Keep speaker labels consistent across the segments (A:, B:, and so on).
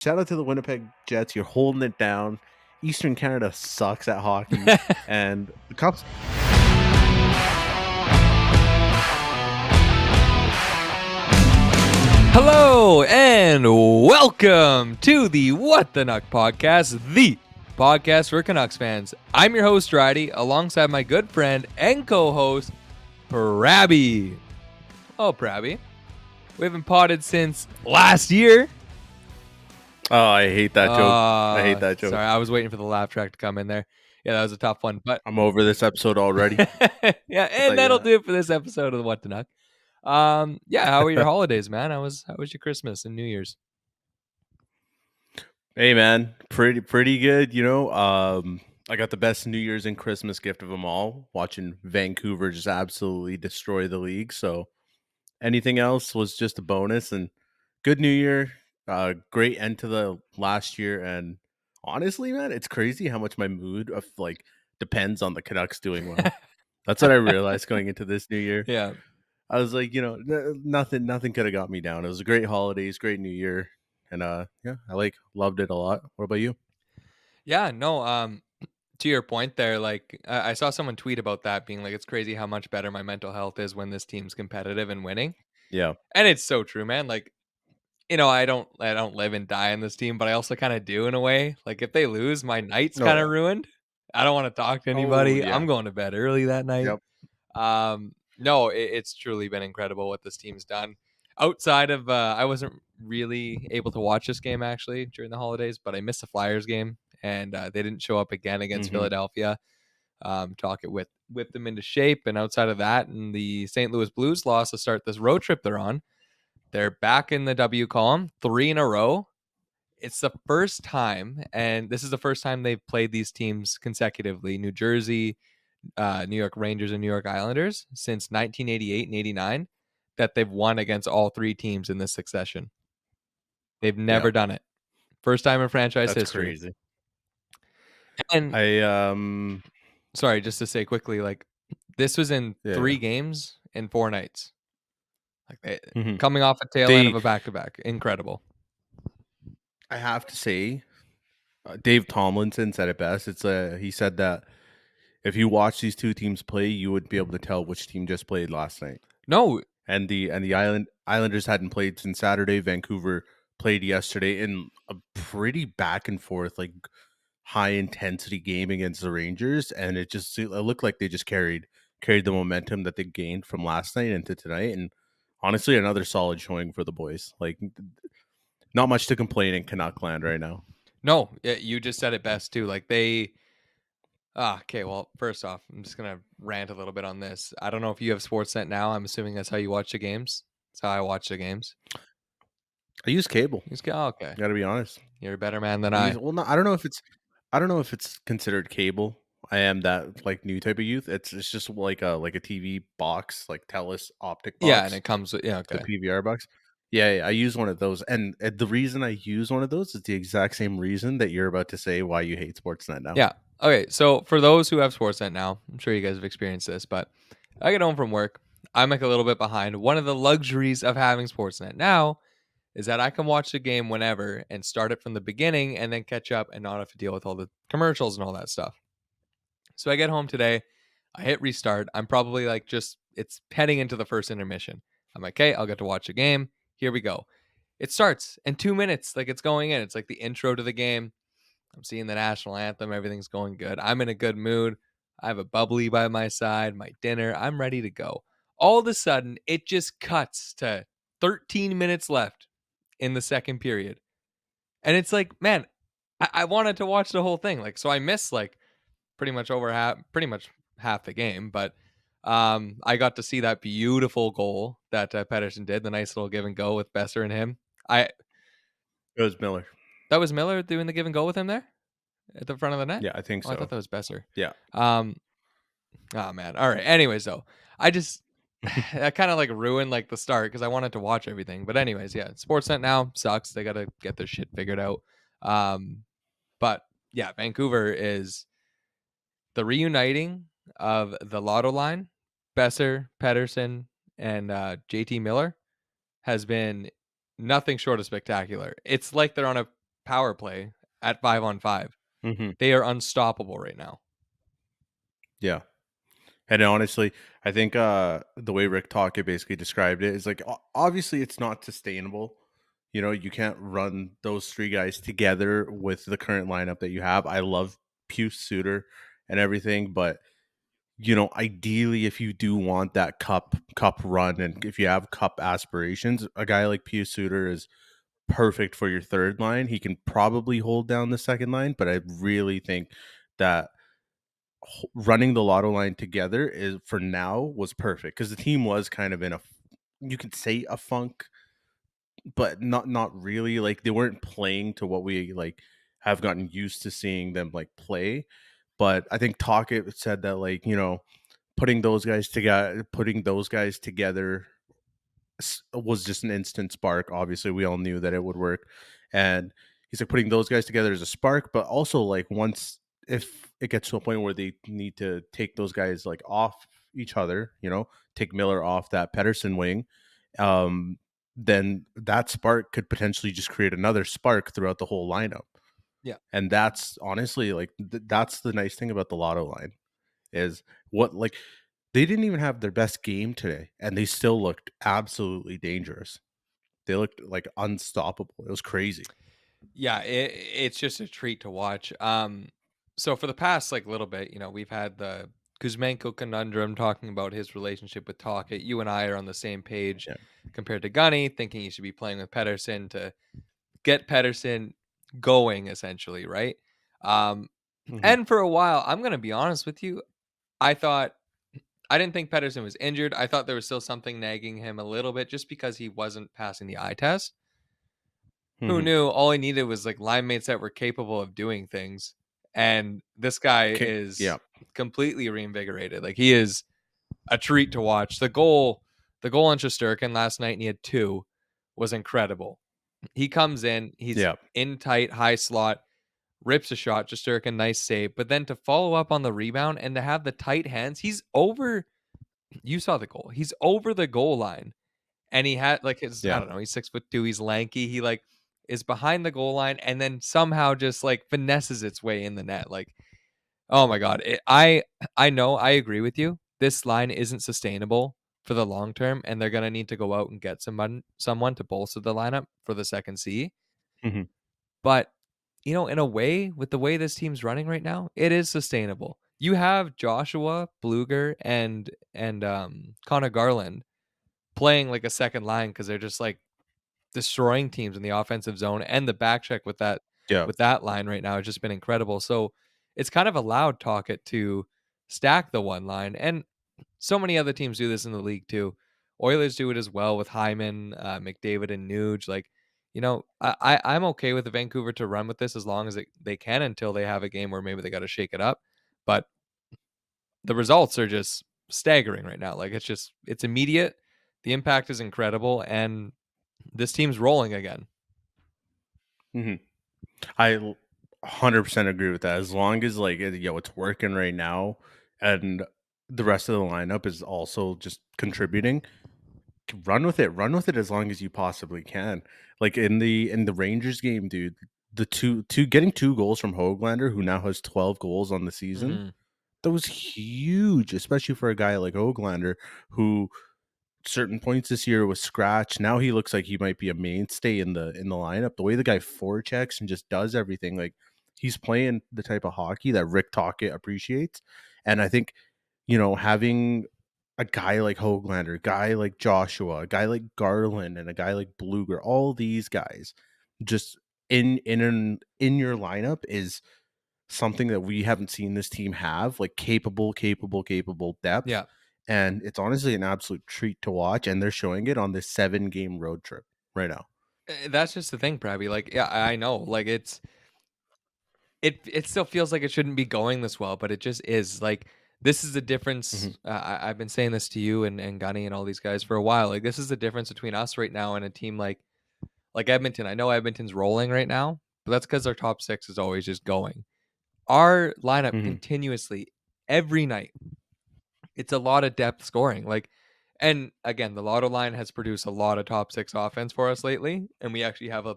A: Shout out to the Winnipeg Jets. You're holding it down. Eastern Canada sucks at hockey, and the Cups.
B: Hello and welcome to the What the Nuck podcast, the podcast for Canucks fans. I'm your host, Ridey, alongside my good friend and co-host, Prabby. Oh, Prabby. We haven't potted since last year.
A: Oh, I hate that joke. I hate that joke.
B: Sorry, I was waiting for the laugh track to come in there. Yeah, that was a tough one, but
A: I'm over this episode already.
B: yeah, and that'll do it for this episode of the What the Nuck. How were your holidays, man? How was your Christmas and New Year's?
A: Hey, man, pretty good. I got the best New Year's and Christmas gift of them all. Watching Vancouver just absolutely destroy the league. So anything else was just a bonus. And good New Year. Great end to the last year. And honestly, man, it's crazy how much my mood depends on the Canucks doing well. That's what I realized going into this new year.
B: Yeah.
A: I was like, nothing could have got me down. It was a great holidays, great New Year, and I loved it a lot. What about you?
B: Yeah, no, to your point there, like I saw someone tweet about that being like, it's crazy how much better my mental health is when this team's competitive and winning.
A: Yeah.
B: And it's so true, man. Like, I don't live and die in this team, but I also kind of do in a way. Like if they lose, my night's kind of ruined. I don't want to talk to anybody.
A: Yeah.
B: I'm going to bed early that night.
A: Yep.
B: No, it's truly been incredible what this team's done. Outside of, I wasn't really able to watch this game actually during the holidays, but I missed the Flyers game, and they didn't show up again against Philadelphia. Tocchet whipped them into shape, and outside of that, and the St. Louis Blues lost to start this road trip they're on. They're back in the W column, 3 in a row. It's the first time, and this is the first time they've played these teams consecutively, New Jersey, New York Rangers, and New York Islanders, since 1988 and 89, that they've won against all three teams in this succession. They've never done it. First time in franchise history.
A: Crazy.
B: And sorry, just to say quickly, like this was in 3 games in 4 nights. Like coming off a tail end of a back-to-back. Incredible.
A: I have to say, Dave Tomlinson said it best. He said that if you watch these two teams play, you would be able to tell which team just played last night.
B: No,
A: and the Islanders hadn't played since Saturday. Vancouver played yesterday in a pretty back and forth, like high intensity game against the Rangers, and it looked like they just carried the momentum that they gained from last night into tonight. And honestly, another solid showing for the boys. Like, not much to complain in Canuck land right now.
B: No, you just said it best too. Like they. Okay, well, first off, I'm just gonna rant a little bit on this. I don't know if you have Sportsnet now. I'm assuming that's how you watch the games. That's how I watch the games.
A: I use cable.
B: Okay.
A: Gotta be honest.
B: You're a better man than I.
A: Well, no, I don't know if it's considered cable. I am that like new type of youth. It's just like a TV box, like TELUS optic box.
B: Yeah, and it comes with
A: the PVR box. Yeah, I use one of those, and the reason I use one of those is the exact same reason that you're about to say why you hate Sportsnet now.
B: Yeah. Okay, so for those who have Sportsnet now, I'm sure you guys have experienced this, but I get home from work. I'm like a little bit behind. One of the luxuries of having Sportsnet now is that I can watch the game whenever and start it from the beginning and then catch up and not have to deal with all the commercials and all that stuff. So I get home today, I hit restart. I'm probably like it's heading into the first intermission. I'm like, okay, I'll get to watch the game. Here we go. It starts in 2 minutes, like it's going in. It's like the intro to the game. I'm seeing the national anthem. Everything's going good. I'm in a good mood. I have a bubbly by my side, my dinner. I'm ready to go. All of a sudden, it just cuts to 13 minutes left in the second period. And it's like, man, I wanted to watch the whole thing. Like, so I missed like pretty much half the game. But I got to see that beautiful goal that Pettersson did, the nice little give and go with Besser and him.
A: It was Miller.
B: That was Miller doing the give and go with him there at the front of the net?
A: Yeah, I think so.
B: I thought that was Besser.
A: Yeah.
B: Oh, man. All right. Anyways, though, I just that kind of like ruined like the start because I wanted to watch everything. But anyways, yeah, Sportsnet now sucks. They got to get their shit figured out. But yeah, Vancouver is the reuniting of the Lotto line. Besser, Pettersson, and JT Miller has been nothing short of spectacular. It's like they're on a power play at 5-on-5.
A: Mhm.
B: They are unstoppable right now.
A: Yeah. And honestly, I think, the way Rick Tocchet basically described it is like, obviously, it's not sustainable. You know, you can't run those 3 guys together with the current lineup that you have. I love Puce Suter and everything, but, you know, ideally, if you do want that cup run and if you have cup aspirations, a guy like Puce Suter is perfect for your 3rd line. He can probably hold down the 2nd line, but I really think that running the Lotto line together is for now was perfect because the team was kind of in a you could say a funk, but not really. Like they weren't playing to what we like have gotten used to seeing them like play. But I think Talkett said that like putting those guys together was just an instant spark. Obviously, we all knew that it would work, and he's like putting those guys together as a spark, but also like once if it gets to a point where they need to take those guys like off each other, you know, take Miller off that Pedersen wing, um, then that spark could potentially just create another spark throughout the whole lineup.
B: Yeah.
A: And that's honestly like that's the nice thing about the Lotto line is what like they didn't even have their best game today, and they still looked absolutely dangerous. They looked like unstoppable. It was crazy.
B: Yeah, it's just a treat to watch. So for the past like little bit, we've had the Kuzmenko conundrum talking about his relationship with Tocchet. You and I are on the same page
A: Yeah.
B: compared to Gunny, thinking he should be playing with Pedersen to get Pedersen going, essentially, right? Um,
A: Mhm.
B: and for a while, I'm gonna be honest with you, I thought I didn't think Pedersen was injured. I thought there was still something nagging him a little bit just because he wasn't passing the eye test. Who
A: Mhm.
B: knew all he needed was, like, line mates that were capable of doing things, and this guy
A: Yeah.
B: is completely reinvigorated, like, he is a treat to watch. The goal on Shesterkin last night, and he had 2, was incredible. He comes in, he's
A: Yeah.
B: in tight, high slot, rips a shot, Shesterkin, nice save, but then to follow up on the rebound and to have the tight hands, he's over you saw the goal. He's over the goal line. And he had like his I
A: Yeah.
B: don't know, he's 6'2", he's lanky. He like is behind the goal line and then somehow just like finesses its way in the net. Like, oh my god. I know I agree with you. This line isn't sustainable for the long term, and they're gonna need to go out and get someone to bolster the lineup for the second C.
A: Mhm.
B: But in a way, with the way this team's running right now, it is sustainable. You have Joshua, Bluger, and Connor Garland playing like a second line because they're just like destroying teams in the offensive zone, and the back check
A: Yeah.
B: with that line right now has just been incredible. So it's kind of allowed Tocchet to stack the one line, and so many other teams do this in the league too. Oilers do it as well with Hyman, McDavid, and Nuge. Like, I'm okay with the Vancouver to run with this as long as they can until they have a game where maybe they got to shake it up. But the results are just staggering right now. Like it's immediate. The impact is incredible, and this team's rolling again.
A: Mhm. I 100% agree with that. As long as like it's working right now, and the rest of the lineup is also just contributing. Run with it. Run with it as long as you possibly can. Like in the Rangers game, dude, the two getting 2 goals from Hoglander, who now has 12 goals on the season.
B: Mhm.
A: That was huge, especially for a guy like Hoglander, who certain points this year was scratched. Now he looks like he might be a mainstay in the lineup. The way the guy forechecks and just does everything, like he's playing the type of hockey that Rick Tocchet appreciates. And I think, having a guy like Hoglander, a guy like Joshua, a guy like Garland, and a guy like Bluger, all these guys just in your lineup is something that we haven't seen this team have, like capable depth.
B: Yeah.
A: And it's honestly an absolute treat to watch. And they're showing it on this 7-game road trip right now.
B: That's just the thing, Prabby. Like, yeah, I know. Like, it still feels like it shouldn't be going this well, but it just is. Like, this is the
A: Hmm.
B: difference. I've been saying this to you and Gunny and all these guys for a while. Like, this is the difference between us right now and a team like Edmonton. I know Edmonton's rolling right now, but that's because our top six is always just going. Our lineup
A: Hmm.
B: continuously every night. It's a lot of depth scoring. Like, and again, the Lotto line has produced a lot of top six offense for us lately, and we actually have
A: Yeah.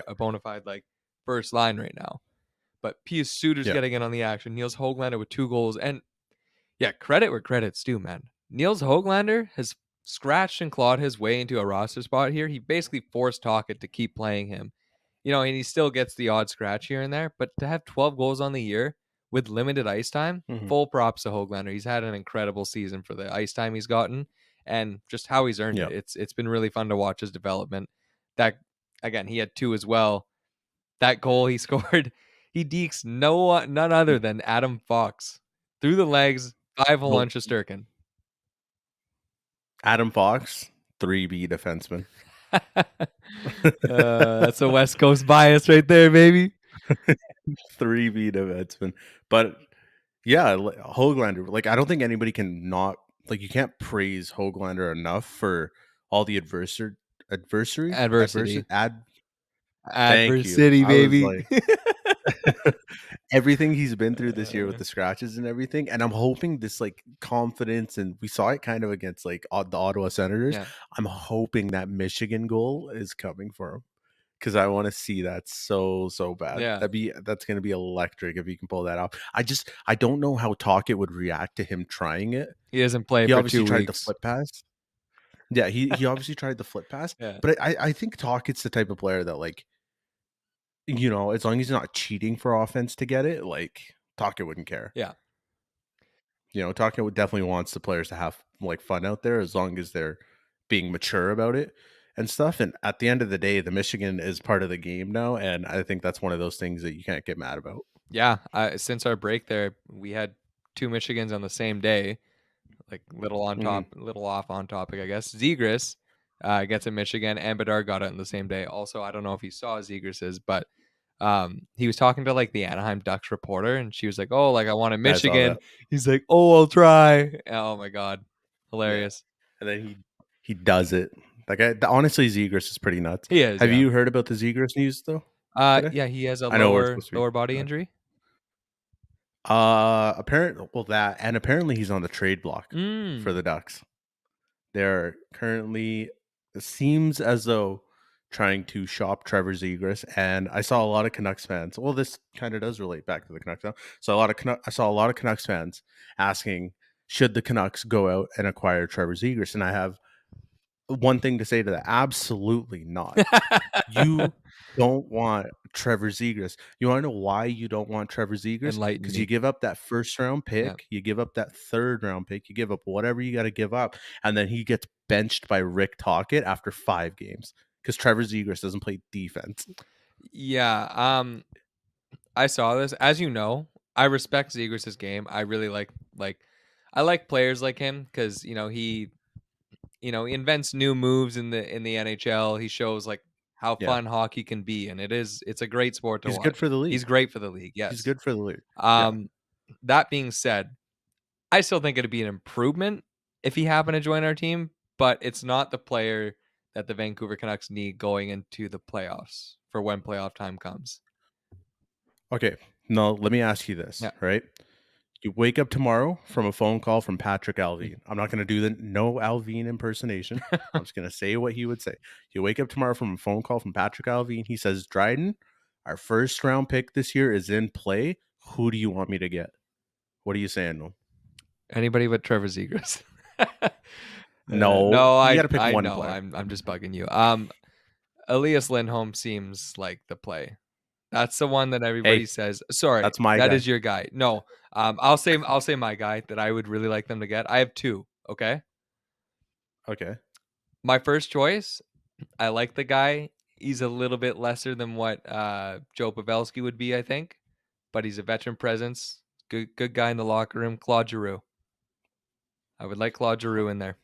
B: a bona fide like first line right now. But Pius Suter's
A: Yeah.
B: getting in on the action. Niels Höglander with 2 goals. And yeah, credit where credit's due, man. Niels Höglander has scratched and clawed his way into a roster spot here. He basically forced Tocchet to keep playing him. And he still gets the odd scratch here and there, but to have 12 goals on the year with limited ice time,
A: Mhm.
B: full props to Höglander. He's had an incredible season for the ice time he's gotten and just how he's earned
A: Yeah.
B: it. It's been really fun to watch his development. That again, he had 2 as well. That goal he scored, he dekes none other than Adam Fox through the legs, 5-hole
A: Well,
B: on Shesterkin.
A: Adam Fox, 3B defenseman.
B: That's a West Coast bias right there, baby.
A: 3B defenseman. But yeah, Hoglander, like I don't think anybody can not like you can't praise Hoglander enough for all the adversity
B: Adversity.
A: ad thank you.
B: Adversity,
A: I was
B: baby.
A: like everything he's been through this year with
B: Uh,
A: the scratches and everything, and I'm hoping this like confidence, and we saw it kind of against like the Ottawa Senators.
B: yeah.
A: I'm hoping that Michigan goal is coming for him because I want to see that so bad.
B: Yeah.
A: That's gonna be electric if you can pull that off. I don't know how Tocchet would react to him trying it.
B: He doesn't play
A: He
B: for
A: obviously
B: 2
A: tried the
B: weeks.
A: flip pass. Yeah, he obviously tried the flip pass,
B: Yeah.
A: but I think Tocchet's the type of player that like as long as he's not cheating for offense to get it, like Tocchet wouldn't care.
B: Yeah.
A: Tocchet would definitely wants the players to have like fun out there as long as they're being mature about it and stuff. And at the end of the day, the Michigan is part of the game now, and I think that's one of those things that you can't get mad about.
B: Yeah. Since our break there, we had 2 Michigans on the same day. Like little on
A: Mhm.
B: top, little off on topic, I guess. Zegras gets in Michigan, and Bedard got it on the same day. Also, I don't know if you saw Zegras's, but he was talking to like the Anaheim Ducks reporter, and she was like, "Oh, like I want a
A: Yeah, I saw
B: Michigan."
A: that.
B: He's like, "Oh, I'll try." Oh my god,
A: Yeah,
B: hilarious.
A: and then he does it. Like honestly, Zegras is pretty nuts.
B: He is,
A: Have
B: yeah.
A: you heard about the Zegras news though today?
B: Yeah, he has a
A: I know we're supposed to be
B: lower body
A: done.
B: injury.
A: Apparently he's on the trade block for
B: Mm.
A: the Ducks. They're currently it seems as though trying to shop Trevor Zegras, and I saw a lot of Canucks fans. Well, this kind of does relate back to the Canucks now. So I saw a lot of Canucks fans asking, should the Canucks go out and acquire Trevor Zegras? And I have one thing to say to that: absolutely not. You don't want Trevor Zegras. You wanna know why you don't want Trevor Zegras?
B: Enlighten
A: Because you
B: me.
A: give up that first round
B: Yeah.
A: pick, you give up that third round pick, you give up whatever you gotta give up, and then he gets benched by Rick Tocchet after 5 games because Trevor Zegras doesn't play defense.
B: Yeah. I saw this. As you know, I respect Zegras' game. I really like I like players like him because he invents new moves in the NHL. He shows like how
A: Yeah.
B: fun hockey can be, and it's a great sport to
A: He's good
B: watch.
A: for the
B: He's
A: league.
B: great for the league.
A: He's
B: Yes.
A: good for the league. Yeah.
B: Um, that being said, I still think it'd be an improvement if he happened to join our team, but it's not the player that the Vancouver Canucks need going into the playoffs for when playoff time comes.
A: Okay. Now, let me ask you this,
B: Yeah.
A: right? You wake up tomorrow from a phone call from Patrick
B: Mm.
A: Alvin. I'm not going to do the no Alvin impersonation. I'm just going to say what he would say. You wake up tomorrow from a phone call from Patrick Alvin. He says, Dryden, our first round pick this year is in play. Who do you want me to get? What are you saying, no?
B: Anybody but Trevor Zegras.
A: No,
B: No,
A: you
B: I
A: got to pick
B: I
A: one
B: know.
A: player.
B: I'm just bugging you. Elias Lindholm seems like the play. That's the one that everybody
A: Hey,
B: says. Sorry,
A: that's my
B: that
A: guy.
B: is your guy. No, I'll say my guy that I would really like them to get. I have 2. Okay,
A: Okay.
B: my first choice. I like the guy. He's a little bit lesser than what Joe Pavelski would be, I think, but he's a veteran presence. Good guy in the locker room. Claude Giroux. I would like Claude Giroux in there.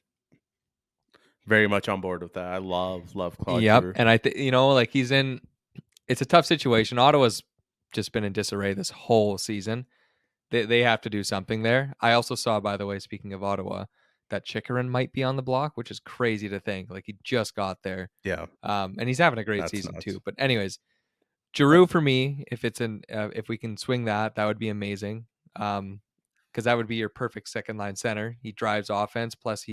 A: Very much on board with that. I love Claude
B: Yep,
A: Giroux.
B: and I think like he's in. It's a tough situation. Ottawa's just been in disarray this whole season. They have to do something there. I also saw, by the way, speaking of Ottawa, that Chikrin might be on the block, which is crazy to think. Like he just got there,
A: Yeah,
B: and he's having a great
A: that's
B: season
A: nuts.
B: too. But anyways,
A: Uh,
B: Giroux for me, if we can swing that, that would be amazing. Because that would be your perfect second line center. He drives offense. Plus,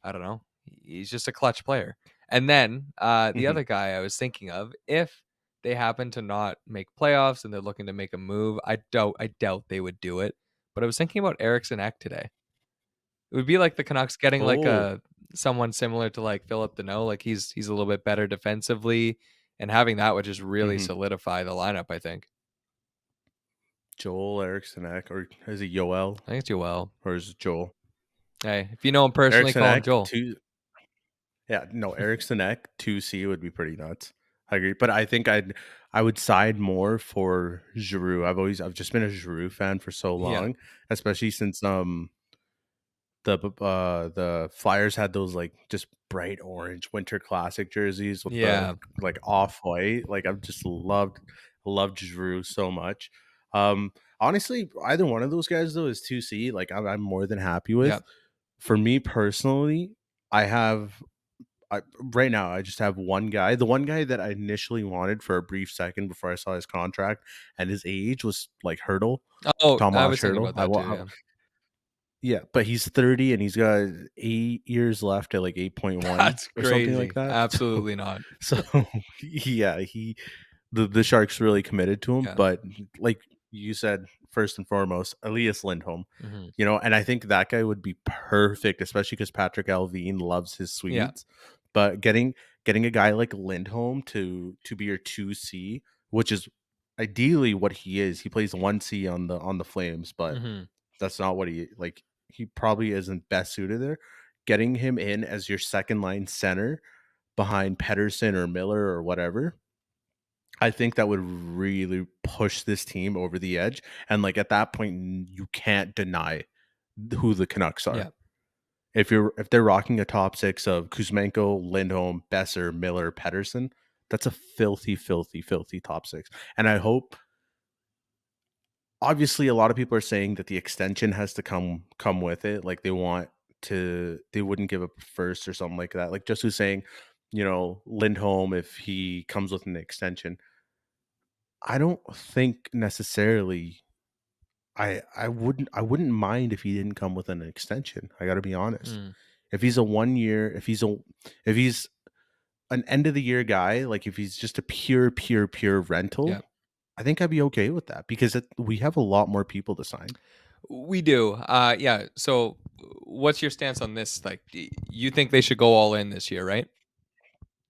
B: I don't know, he's just a clutch player. And then the
A: mhm.
B: other guy I was thinking of, if they happen to not make playoffs and they're looking to make a move, I doubt they would do it. But I was thinking about Eriksson Ek today. It would be like the Canucks getting like
A: Oh,
B: a someone similar to like Philip Deneau, like he's a little bit better defensively, and having that would just really
A: mhm.
B: solidify the lineup, I think.
A: Joel Eriksson Ek, or is it Yoel,
B: I think it's Joel.
A: or is it Joel?
B: Hey, if you know him personally,
A: Eriksson
B: call him
A: Ek,
B: Joel.
A: 2 yeah, no, Eriksson Ek, 2C would be pretty nuts. I agree, but I would side more for Giroux. I've just been a Giroux fan for so
B: Yeah.
A: long, especially since, the Flyers had those, like, just bright orange Winter Classic jerseys with the,
B: Yeah.
A: like, off-white, like, I've just loved Giroux so much. Honestly, either one of those guys, though, is 2C, like, I'm more than happy
B: Yeah.
A: with. For me personally, I have right now, I just have one guy. The one guy that I initially wanted for a brief second before I saw his contract and his age was, like, Hurdle,
B: Oh, I
A: Tomas
B: was thinking
A: Hurdle.
B: about that too, yeah.
A: Yeah, but he's 30 and he's got 8 years left at, like, 8.1
B: That's
A: or something like
B: crazy.
A: that. So
B: Absolutely not.
A: so yeah, the Sharks really committed to him,
B: Yeah.
A: but like you said, first and foremost, Elias Lindholm,
B: Mhm.
A: and I think that guy would be perfect, especially because Patrick Alvin loves his
B: Yeah.
A: Swedes. But getting a guy like Lindholm to be your 2C, which is ideally what he is. He plays 1C on the Flames, but
B: Mhm.
A: that's not what he probably isn't best suited there. Getting him in as your second line center behind Pedersen or Miller or whatever, I think that would really push this team over the edge. And like at that point, you can't deny who the Canucks are.
B: Yeah.
A: If they're rocking a top six of Kuzmenko, Lindholm, Besser, Miller, Pedersen, that's a filthy, filthy, filthy top six. And I hope, obviously, a lot of people are saying that the extension has to come with it. Like they wouldn't give up first or something like that. Like just who's saying, Lindholm, if he comes with an extension, I don't think necessarily. I wouldn't mind if he didn't come with an extension. I got to be honest.
B: Mm.
A: If he's a 1 year, if he's an end of the year guy, like if he's just a pure
B: Yeah.
A: rental, I think I'd be okay with that because we have a lot more people to sign.
B: We do. Yeah. So, what's your stance on this? Like, you think they should go all in this year, right?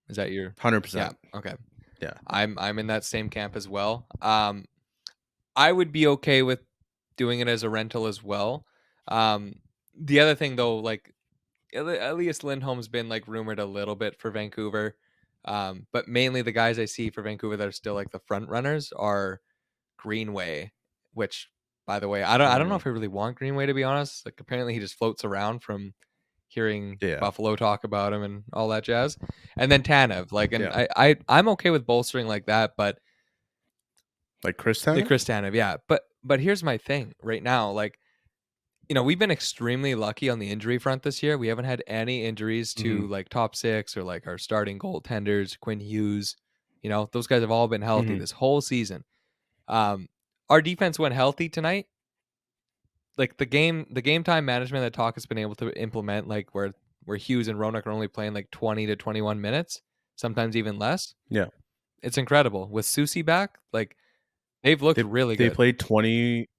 B: Is that your? Yeah.
A: 100%.
B: Okay.
A: Yeah.
B: I'm in that same camp as well. I would be okay with doing it as a rental as well. Um, the other thing though, like Elias Lindholm's been like rumored a little bit for Vancouver, but mainly the guys I see for Vancouver that are still like the front runners are Greenway, which by the way, I don't know
A: Mm,
B: if I really want Greenway to be honest. Like apparently he just floats around from hearing
A: yeah.
B: Buffalo talk about him and all that jazz. And then Tanev, like and
A: Yeah.
B: I'm okay with bolstering like that, but
A: Like Chris
B: the
A: Tanev?
B: Chris Tanev, yeah. But here's my thing right now, like we've been extremely lucky on the injury front this year. We haven't had any injuries
A: Mhm.
B: to like top six or like our starting goaltenders, Quinn Hughes. Those guys have all been healthy
A: Mhm.
B: this whole season. Um, our defense went healthy tonight. Like the game time management that Talk has been able to implement, like where Hughes and Ronak are only playing like 20 to 21 minutes, sometimes even less.
A: Yeah.
B: It's incredible. With Susie back, like they've looked
A: They
B: really
A: they
B: good.
A: played 20.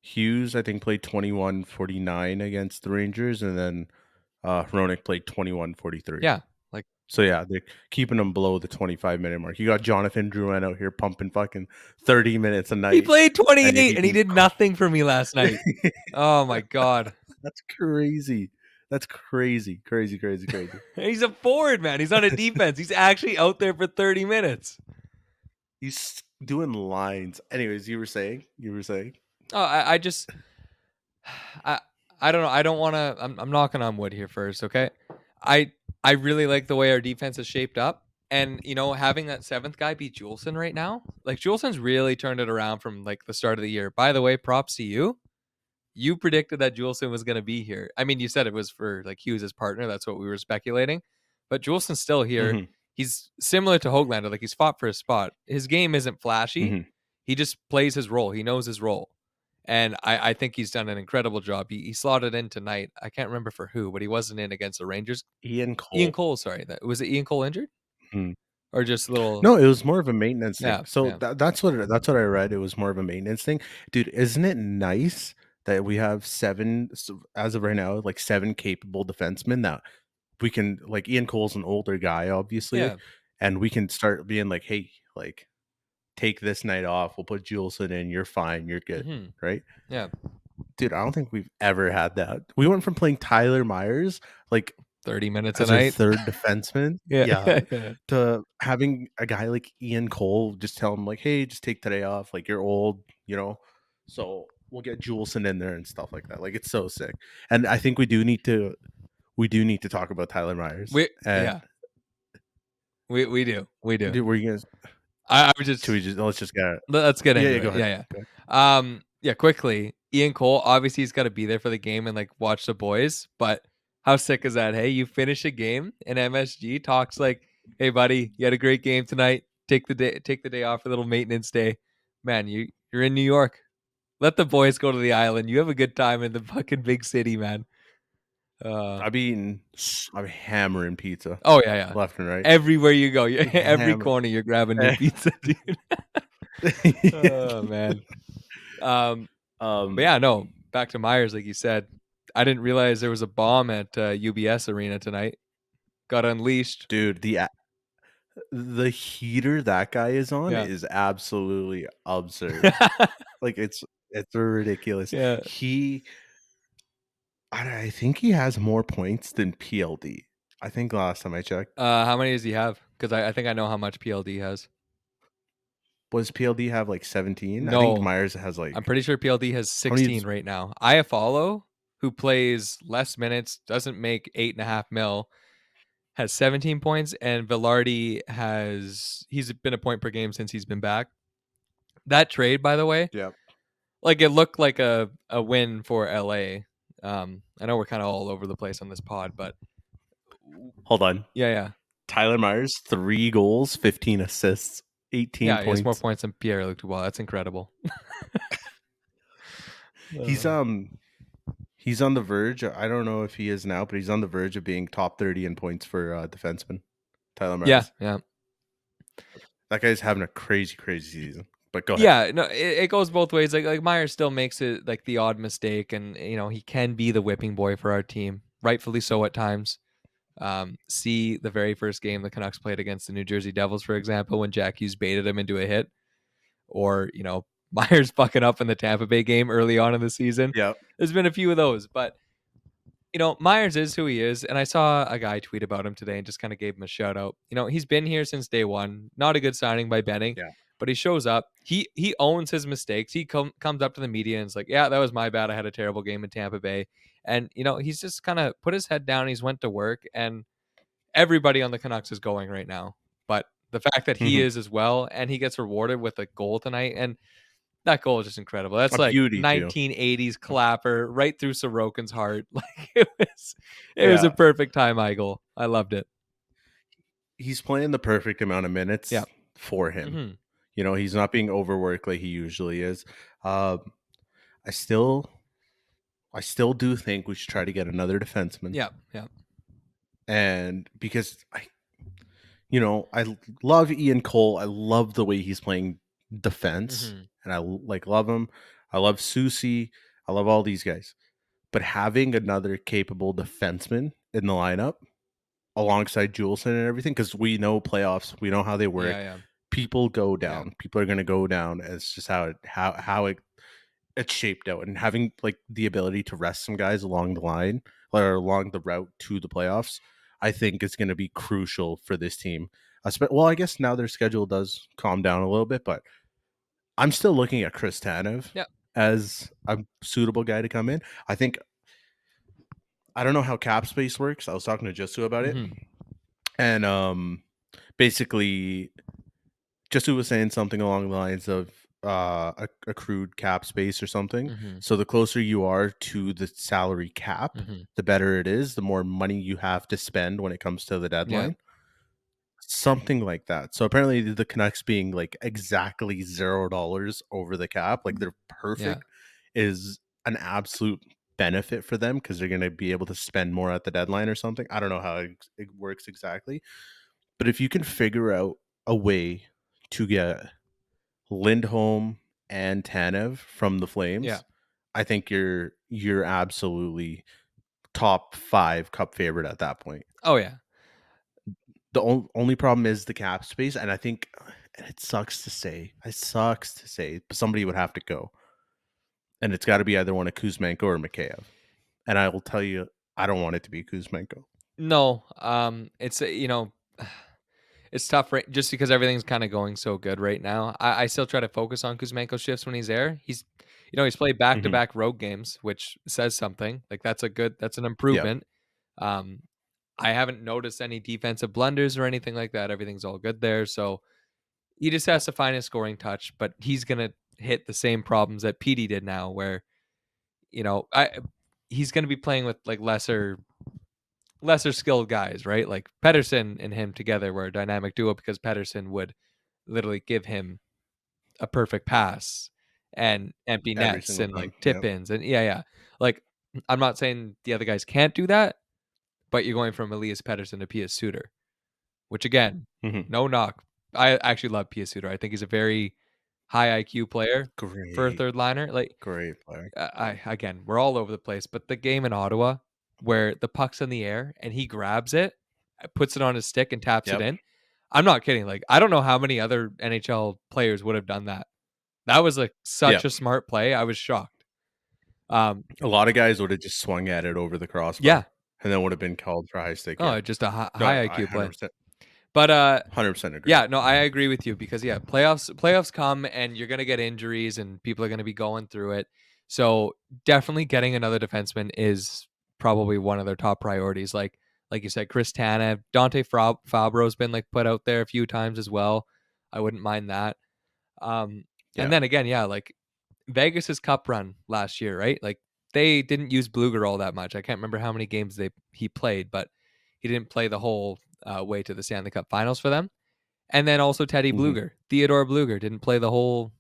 A: Hughes, I think, played 21-49 against the Rangers, and then Hronik played 21-43.
B: Yeah. Like
A: So yeah, they're keeping them below the 25-minute mark. You got Jonathan Drouin out here pumping fucking 30 minutes a
B: he
A: night,
B: played
A: and yet
B: 28
A: he
B: and he
A: can.
B: did nothing for me last night. Oh my god.
A: That's crazy. That's crazy, crazy, crazy, crazy.
B: He's a forward, man. He's on a defense. He's actually out there for 30 minutes.
A: He's doing lines. Anyways, you were saying.
B: Oh, I just I I don't know. I don't want to I'm knocking on wood here first, okay? I I really like the way our defense is shaped up. And having that seventh guy be Juleson right now, like Juleson's really turned it around from like the start of the year. By the way, props to you. You predicted that Juleson was going to be here. I mean, you said it was for like Hughes' partner. That's what we were speculating. But Juleson's still here.
A: Hmm.
B: He's similar to Hoglander. Like he's fought for his spot. His game isn't flashy.
A: Hmm.
B: He just plays his role. He knows his role. And I think he's done an incredible job. He slotted in tonight. I can't remember for who, but he wasn't in against the Rangers.
A: Ian
B: Ian
A: Cole.
B: Cole, sorry. Was it Ian Cole injured?
A: Mhm.
B: or just little.
A: No, it was more of a maintenance thing.
B: Yeah,
A: So
B: yeah.
A: that's what I read. It was more of a maintenance thing. Dude, isn't it nice that we have 7 as of right now, like 7 capable defensemen that we can like Ian Cole's an older guy, obviously,
B: Yeah.
A: and we can start being like, "Hey, like take this night off. We'll put Juleson in. You're fine. You're good."
B: Mhm.
A: Right?
B: Yeah.
A: Dude, I don't think we've ever had that. We went from playing Tyler Myers like
B: 30 minutes a
A: as our
B: night.
A: third defenseman,
B: Yeah,
A: yeah,
B: yeah, yeah.
A: to having a guy like Ian Cole just tell him like, "Hey, just take today off. Like you're old, you know." So we'll get Juleson in there and stuff like that. Like it's so sick. And I think we do need to talk about Tyler Myers. And
B: Yeah, we do, we do.
A: dude, were you guys
B: I would
A: should
B: just
A: we just let's just get it.
B: let's get
A: Yeah,
B: into
A: yeah, go
B: it.
A: ahead.
B: Yeah,
A: Go ahead.
B: yeah. Yeah, quickly. Ian Cole, obviously he's got to be there for the game and like watch the boys, but how sick is that? Hey, you finish a game and MSG talks like, "Hey buddy, you had a great game tonight. Take the day off for a little maintenance day." Man, you're in New York. Let the boys go to the island. You have a good time in the fucking big city, man. Uh
A: I'm hammering pizza
B: oh yeah, yeah.
A: left and right.
B: Everywhere you go, you every
A: Hammer.
B: corner you're grabbing new pizza, dude. Oh man. Um But
A: um
B: yeah, no, back to Myers, like you said. I didn't realize there was a bomb at UBS Arena tonight. Got unleashed.
A: dude, the heater that guy is on
B: Yeah.
A: is absolutely absurd. Like it's ridiculous.
B: Yeah.
A: He I think he has more points than PLD. I think last time I checked.
B: How many does he have? Because I think I know how much PLD has.
A: Was PLD have like 17? I think
B: No,
A: Myers has
B: I'm
A: like
B: pretty sure PLD has
A: how many
B: 16 right now. Follow, who plays less minutes, doesn't make 8.5 mil, has 17 points, and Velarde he's been a point per game since he's been back. That trade, by the way,
A: yeah.
B: like it looked like a win for LA. I know we're kind of all over the place on this pod, but
A: Hold on.
B: yeah, yeah,
A: Tyler Myers, 3 goals, 15 assists, 18
B: yeah. He has more
A: points.
B: points than Pierre-Luc Dubois. That's incredible.
A: He's
B: Uh,
A: he's on the verge. I don't know if he is now, but he's on the verge of being top 30 in points for defenseman. Tyler
B: yeah,
A: Myers.
B: yeah,
A: That guy's having a crazy, crazy season. But go ahead.
B: yeah. No, it goes both ways. Like Myers still makes it like the odd mistake, and he can be the whipping boy for our team, rightfully so at times. See the very first game the Canucks played against the New Jersey Devils, for example, when Jack Hughes baited him into a hit, or Myers fucking up in the Tampa Bay game early on in the season.
A: Yeah.
B: There's been a few of those, but Myers is who he is, and I saw a guy tweet about him today and just kind of gave him a shout out. He's been here since day one. Not a good signing by Benning,
A: Yeah.
B: but he shows up. He owns his mistakes. He comes up to the media and is like, "Yeah, that was my bad. I had a terrible game in Tampa Bay." And he's just kind of put his head down. He's went to work, and everybody on the Canucks is going right now. But the fact that he
A: Mhm.
B: is as well, and he gets rewarded with a goal tonight, and that goal is just incredible. That's
A: A
B: like
A: beauty too.
B: 1980s clapper right through Sorokin's heart. Like it was a
A: Yeah.
B: perfect time eye goal. I loved it.
A: He's playing the perfect amount of
B: Yeah.
A: minutes for him.
B: Hmm.
A: He's not being overworked like he usually is. Um, I still do think we should try to get another defenseman.
B: Yeah. Yeah.
A: And because I love Ian Cole. I love the way he's playing defense,
B: Hmm.
A: and I love him. I love Susie. I love all these guys. But having another capable defenseman in the lineup alongside Juleson and everything, because we know playoffs, we know how they work.
B: Yeah. Yeah.
A: People go
B: Yeah.
A: down. People are going to go down. It's just how it's shaped out, and having like the ability to rest some guys along the line or along the route to the playoffs, I think is going to be crucial for this team. Well, I guess now their schedule does calm down a little bit, but I'm still looking at Chris Tanev
B: Yeah.
A: as a suitable guy to come in. I don't know how cap space works. I was talking to Josu about it,
B: Hmm.
A: and basically Josu was saying something along the lines of accrued cap space or something.
B: Hmm.
A: So the closer you are to the salary cap,
B: Hmm.
A: the better it is, the more money you have to spend when it comes to the
B: Yeah.
A: deadline. Something like that. So apparently the Canucks being like exactly $0 over the cap, like they're
B: Yeah.
A: perfect, is an absolute benefit for them because they're going to be able to spend more at the deadline or something. I don't know how it works exactly. But if you can figure out a way to get Lindholm and Tanev from the
B: Yeah.
A: Flames, I think you're absolutely top 5 cup favorite at that point.
B: Oh, yeah.
A: The only problem is the cap space, and I think and it sucks to say, but somebody would have to go, and it's gotta be either one of Kuzmenko or Mikheyev, and I will tell you, I don't want it to be Kuzmenko.
B: No, it's, it's tough, right? Just because everything's kind of going so good right now. I still try to focus on Kuzmenko shifts when he's there. He's played back to
A: Mhm.
B: back road games, which says something. Like that's an
A: Yep,
B: improvement. Um, I haven't noticed any defensive blunders or anything like that. Everything's all good there. So he just has to find his scoring touch, but he's gonna hit the same problems that PD did now, where I he's gonna be playing with like lesser skilled guys, right? Like Pedersen and him together were a dynamic duo because Pedersen would literally give him a perfect pass and empty
A: every
B: nets
A: single
B: and like
A: time,
B: tip
A: yep.
B: ins and yeah. Like I'm not saying the other guys can't do that, but you're going from Elias Pedersen to Pius Suter, which again,
A: Mhm.
B: no knock. I actually love Pius Suter. I think he's a very high IQ player for a
A: Great,
B: third liner. Like
A: great player.
B: I again, we're all over the place, but the game in Ottawa where the puck's in the air and he grabs it, puts it on his stick and taps it
A: Yep,
B: in. I'm not kidding. Like I don't know how many other NHL players would have done that. That was like such
A: yep.
B: a smart play. I was shocked. Um,
A: A lot of guys would've just swung at it over the
B: yeah.
A: crossbar, and then would've been called for high stick, yeah.
B: Just a high
A: No, I
B: IQ play.
A: 100%,
B: But
A: 100% agree.
B: yeah, no, I agree with you because yeah, playoffs come and you're gonna get injuries and people are gonna be going through it. So definitely getting another defenseman is probably one of their top priorities. Like you said, Chris Tanev, Fabro's been like put out there a few times as well. I wouldn't mind that. And
A: Yeah,
B: then again, yeah, like Vegas's cup run last year, right? Like they didn't use Bluger all that much. I can't remember how many games he played, but he didn't play the whole way to the Stanley Cup Finals for them. And then also Teddy
A: mhm,
B: Bluger, Theodore Bluger didn't play the whole,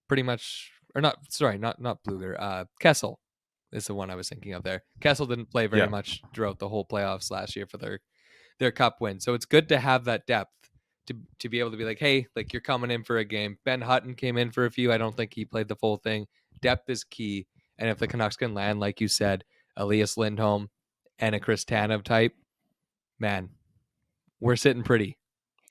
B: pretty much, or not. Sorry, not Bluger. Kessel is the one I was thinking of there. Kessel didn't play very
A: yeah.
B: much throughout the whole playoffs last year for their cup win. So it's good to have that depth to be able to be like, hey, like you're coming in for a game. Ben Hutton came in for a few. I don't think he played the full thing. Depth is key. And if the Canucks can land, like you said, Elias Lindholm and a Chris Tanev type, man, we're sitting pretty.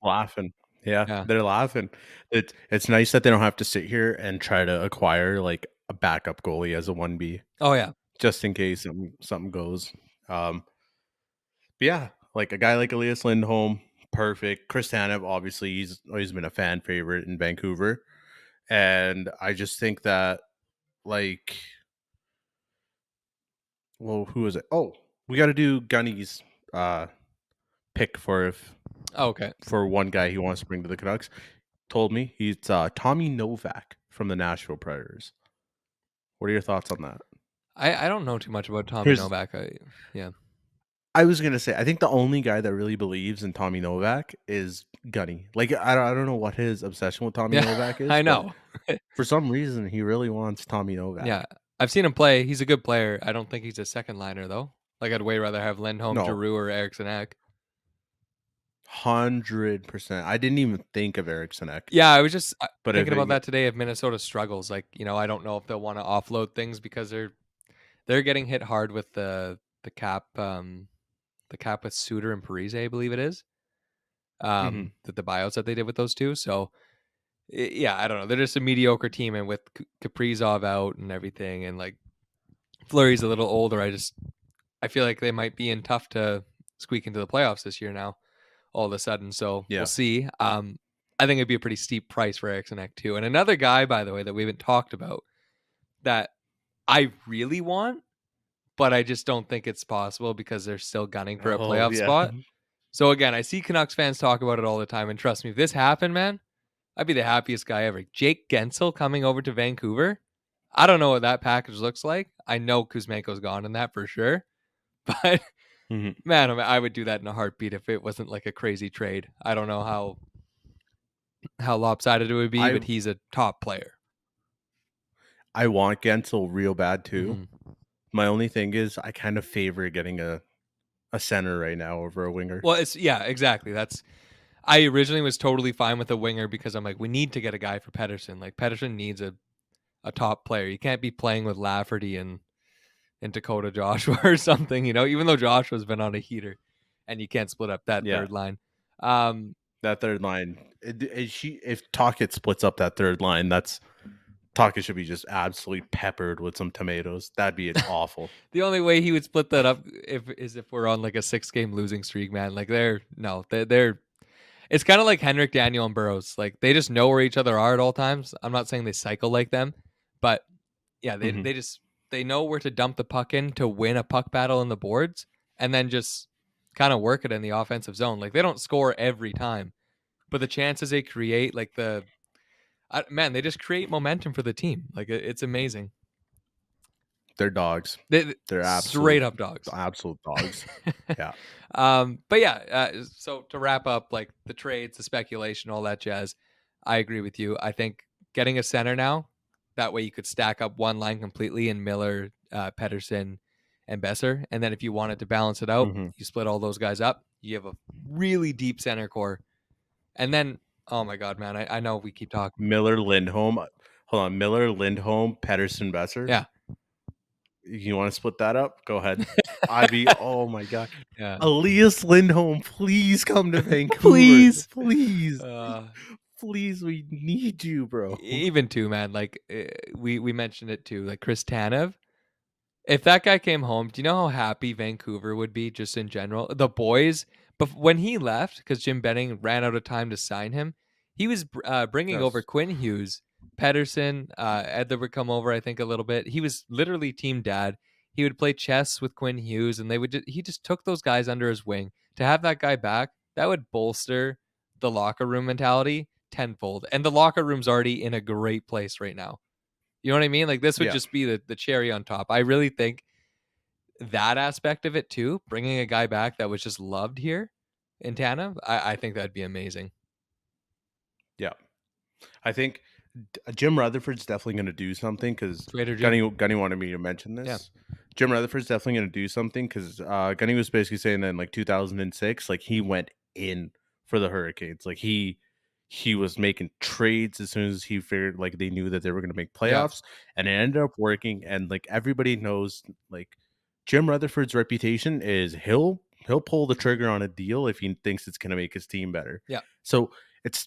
A: Laughing. Yeah,
B: Yeah.
A: they're laughing. It's nice that they don't have to sit here and try to acquire, like, a backup goalie as a 1B
B: Oh yeah.
A: just in case something goes. Um, but yeah, like, a guy like Elias Lindholm, perfect. Chris Tanev, obviously, he's always been a fan favorite in Vancouver, and I just think that, like well, who is it? Oh, we gotta do Gunny's, uh, pick
B: Oh, okay.
A: for one guy he wants to bring to the Canucks. Told me he's Tommy Novak from the Nashville Predators. What are your thoughts on that?
B: I don't know too much about Tommy
A: Here's
B: Novak. Yeah.
A: I was gonna say I think the only guy that really believes in Tommy Novak is Gunny. Like I don't know what his obsession with Tommy
B: Yeah,
A: Novak is,
B: I
A: but
B: know.
A: for some reason he really wants Tommy
B: Yeah.
A: Novak.
B: I've seen him play. He's a good player. I don't think he's a second liner though. Like I'd way rather have Lindholm,
A: No,
B: Giroux, or Eriksson Ek.
A: 100%. I didn't even think of Eriksson Ek,
B: Yeah, I was just
A: but if
B: thinking about
A: it,
B: that today. If Minnesota struggles, like I don't know if they'll want to offload things because they're getting hit hard with the cap, the cap with Suter and Parise, I believe it is.
A: mhm,
B: The buyouts that they did with those two. So yeah, I don't know. They're just a mediocre team, and with Kaprizov out and everything, and like Fleury's a little older. I feel like they might be in tough to squeak into the playoffs this year now, all of a sudden. So we'll
A: yeah.
B: see. I think it'd be a pretty steep price for Eriksson Ek too. And another guy, by the way, that we haven't talked about that I really want, but I just don't think it's possible because they're still gunning for a
A: Oh
B: playoff
A: yeah.
B: spot. So again, I see Canucks fans talk about it all the time, and trust me, if this happened, man, I'd be the happiest guy ever. Jake Gensel coming over to Vancouver. I don't know what that package looks like. I know Kuzmenko's gone in that for sure, but
A: Mhm.
B: man, I would do that in a heartbeat if it wasn't like a crazy trade. I don't know how lopsided it would be,
A: I
B: but he's a top player.
A: I want Gensel real bad too.
B: hmm
A: My only thing is I kind of favor getting a center right now over a winger.
B: Well, it's yeah, exactly. That's I originally was totally fine with a winger because I'm like, we need to get a guy for Pedersen. Like Pedersen needs a top player. You can't be playing with Lafferty and Dakota Joshua or something, even though Joshua's been on a heater and you can't split up that
A: Yeah,
B: third line. Um,
A: that third line. If Tocchet splits up that third line, that's Tocchet should be just absolutely peppered with some tomatoes. That'd be awful.
B: the only way he would split that up if we're on like a 6-game losing streak, man. Like they're it's kind of like Henrik, Daniel, and Burrows. Like they just know where each other are at all times. I'm not saying they cycle like them, but yeah, they
A: Mhm.
B: they just they know where to dump the puck in to win a puck battle in the boards, and then just kind of work it in the offensive zone. Like they don't score every time, but the chances they create, like man, they just create momentum for the team. Like it's amazing.
A: They're dogs. They're
B: Straight
A: absolute
B: up dogs.
A: absolute dogs. Yeah.
B: But yeah, so to wrap up, like the trades, the speculation, all that jazz, I agree with you. I think getting a center now, that way you could stack up one line completely in Miller, Pedersen, and Besser, and then if you wanted to balance it out,
A: Mhm.
B: you split all those guys up. You have a really deep center core, and then oh my god, man, I know we keep talking.
A: Miller, Lindholm. Hold on, Miller, Lindholm, Pedersen, Besser.
B: Yeah,
A: You want to split that up? Go ahead. I'd be. Oh my god,
B: yeah,
A: Elias Lindholm, please come to Vancouver,
B: please.
A: please,
B: Uh,
A: please. We need you, bro.
B: Even too, man. Like we mentioned it too. Like Chris Tanev, if that guy came home, do you know how happy Vancouver would be just in general? The boys, but when he left, because Jim Benning ran out of time to sign him, he was bringing over
A: Yes.
B: Quinn Hughes, Pedersen, Edler would come over, I think, a little bit. He was literally team dad. He would play chess with Quinn Hughes, and he just took those guys under his wing. To have that guy back, that would bolster the locker room mentality tenfold. And the locker room's already in a great place right now. You know what I mean? Like this would
A: Yeah.
B: just be the cherry on top. I really think that aspect of it too, bringing a guy back that was just loved here in Tana, I think that'd be amazing.
A: Yeah. I think Jim Rutherford's definitely going to do something because
B: Trader Jim.
A: Gunny wanted me to mention
B: Yeah.
A: this. Jim Rutherford's definitely going to do something because Gunny was basically saying that in like 2006, like he went in for the Hurricanes. Like he was making trades as soon as he figured like they knew that they were going to make
B: Yeah.
A: playoffs, and it ended up working. And like everybody knows, like Jim Rutherford's reputation is he'll pull the trigger on a deal if he thinks it's going to make his team better.
B: Yeah.
A: So it's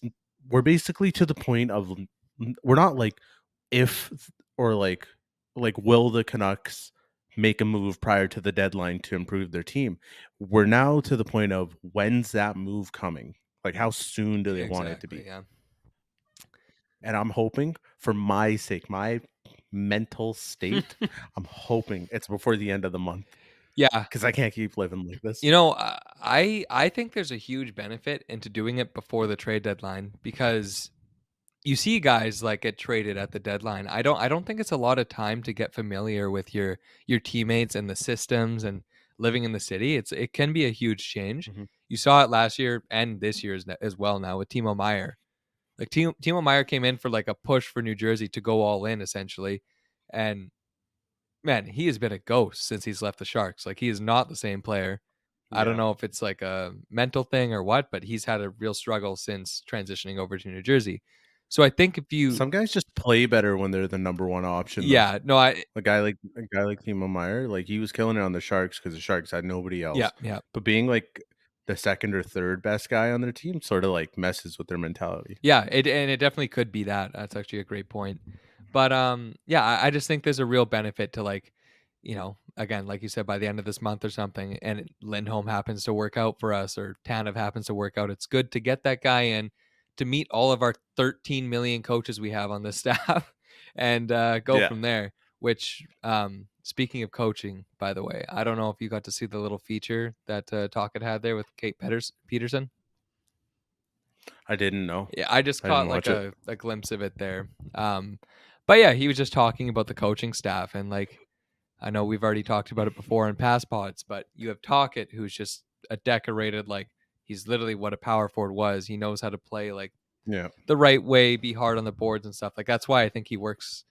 A: we're basically to the point of we're not like if or like will the Canucks make a move prior to the deadline to improve their team. We're now to the point of when's that move coming? Like how soon do they want it to
B: Exactly.
A: be?
B: Yeah.
A: And I'm hoping for my sake, my mental state, I'm hoping it's before the end of the month
B: Yeah.
A: because I can't keep living like this.
B: I think there's a huge benefit into doing it before the trade deadline because you see guys like get traded at the deadline. I don't think it's a lot of time to get familiar with your teammates and the systems and living in the city. It can be a huge change.
A: Mhm.
B: You saw it last year and this year as well now with Timo Meyer. Like Timo Meyer came in for like a push for New Jersey to go all in essentially, and man, he has been a ghost since he's left the Sharks. Like he is not the same player. I don't
A: Yeah.
B: know if it's like a mental thing or what, but he's had a real struggle since transitioning over to New Jersey. So I think if you,
A: Some guys just play better when they're the number one option, though.
B: yeah, no, I,
A: A guy like Timo Meyer, like he was killing it on the Sharks because the Sharks had nobody
B: yeah,
A: else.
B: yeah,
A: But being like the second or third best guy on their team sort of like messes with their mentality.
B: yeah, it definitely could be that. That's actually a great point. But yeah, I just think there's a real benefit to like, again, like you said, by the end of this month or something, and Lindholm happens to work out for us, or Tanev happens to work out. It's good to get that guy in to meet all of our 13 million coaches we have on this staff, and go
A: Yeah.
B: from there. Which, speaking of coaching, by the way, I don't know if you got to see the little feature that Tocchet had there with Kate Peterson.
A: I didn't know.
B: Yeah, I just
A: I didn't
B: caught like
A: watch it.
B: a glimpse of it there. But yeah, he was just talking about the coaching staff and like I know we've already talked about it before in past pods, but you have Tocchet who's just a decorated like he's literally what a power forward was. He knows how to play like
A: Yeah.
B: the right way, be hard on the boards and stuff. Like that's why I think he works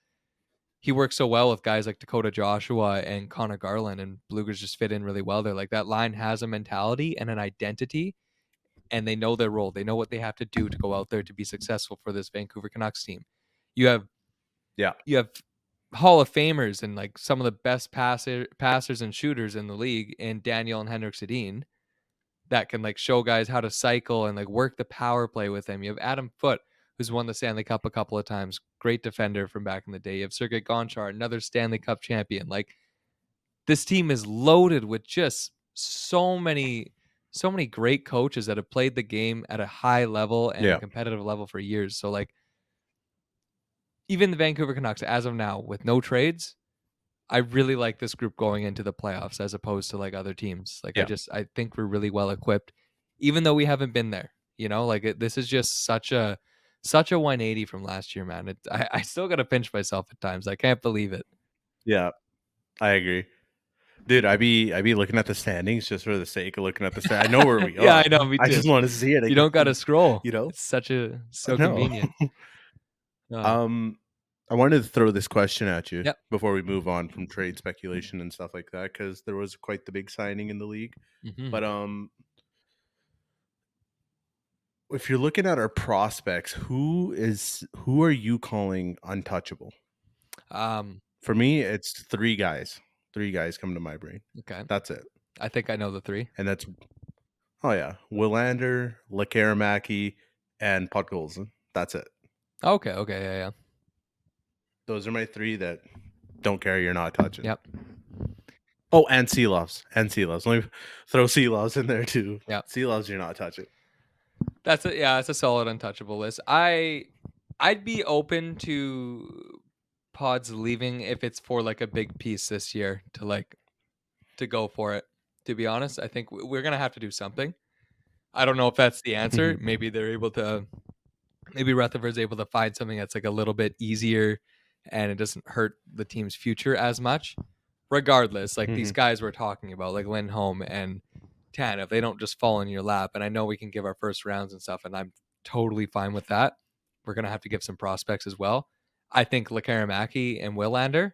B: so well with guys like Dakota Joshua and Connor Garland and Bluegers just fit in really well there. Like that line has a mentality and an identity and they know their role. They know what they have to do to go out there to be successful for this Vancouver Canucks team. You have
A: Yeah.
B: you have Hall of Famers and like some of the best passers and shooters in the league in Daniel and Henrik Sedin that can like show guys how to cycle and like work the power play with them. You have Adam Foote, who's won the Stanley Cup a couple of times, great defender from back in the day. You have Sergei Gonchar, another Stanley Cup champion. Like this team is loaded with just so many great coaches that have played the game at a high level and a
A: Yeah.
B: competitive level for years. So like even the Vancouver Canucks as of now with no trades, I really like this group going into the playoffs as opposed to like other teams. Like
A: Yeah.
B: I think we're really well equipped, even though we haven't been there. You know, like this is just such a 180 from last year, man. I still gotta pinch myself at times. I can't believe it.
A: Yeah. I agree. Dude, I be looking at the standings just for the sake of looking at the I know where we
B: Yeah,
A: are.
B: I know, me
A: I
B: too.
A: just want to see it
B: You don't gotta
A: again,
B: scroll.
A: you know?
B: It's so
A: No.
B: convenient. Uh,
A: Um, I wanted to throw this question at you
B: yep.
A: before we move on from trade speculation and stuff like that, because there was quite the big signing in the league.
B: Hmm.
A: But if you're looking at our prospects, who are you calling untouchable?
B: Um,
A: For me, it's three guys. Three guys come to my brain.
B: okay.
A: That's it.
B: I think I know the three.
A: And that's oh yeah, Willander, Lekaramaki, and Podkolzin. That's it.
B: Okay, okay, yeah.
A: Those are my three that don't care. You're not touching.
B: Yep.
A: Oh, and Sealoves. And Sealoves. Let me throw Sealoves in there too.
B: Yep.
A: Sealoves, you're not touching.
B: That's a solid untouchable list. I'd be open to Pods leaving if it's for like a big piece this year to go for it. To be honest, I think we're gonna have to do something. I don't know if that's the answer.
A: Mhm,
B: Maybe Rutherford's able to find something that's like a little bit easier and it doesn't hurt the team's future as much. Regardless, like these
A: mhm,
B: guys we're talking about, like Lindholm and Tanev, they don't just fall in your lap. And I know we can give our first rounds and stuff, and I'm totally fine with that. We're gonna have to give some prospects as well. I think Lekaramaki and Willander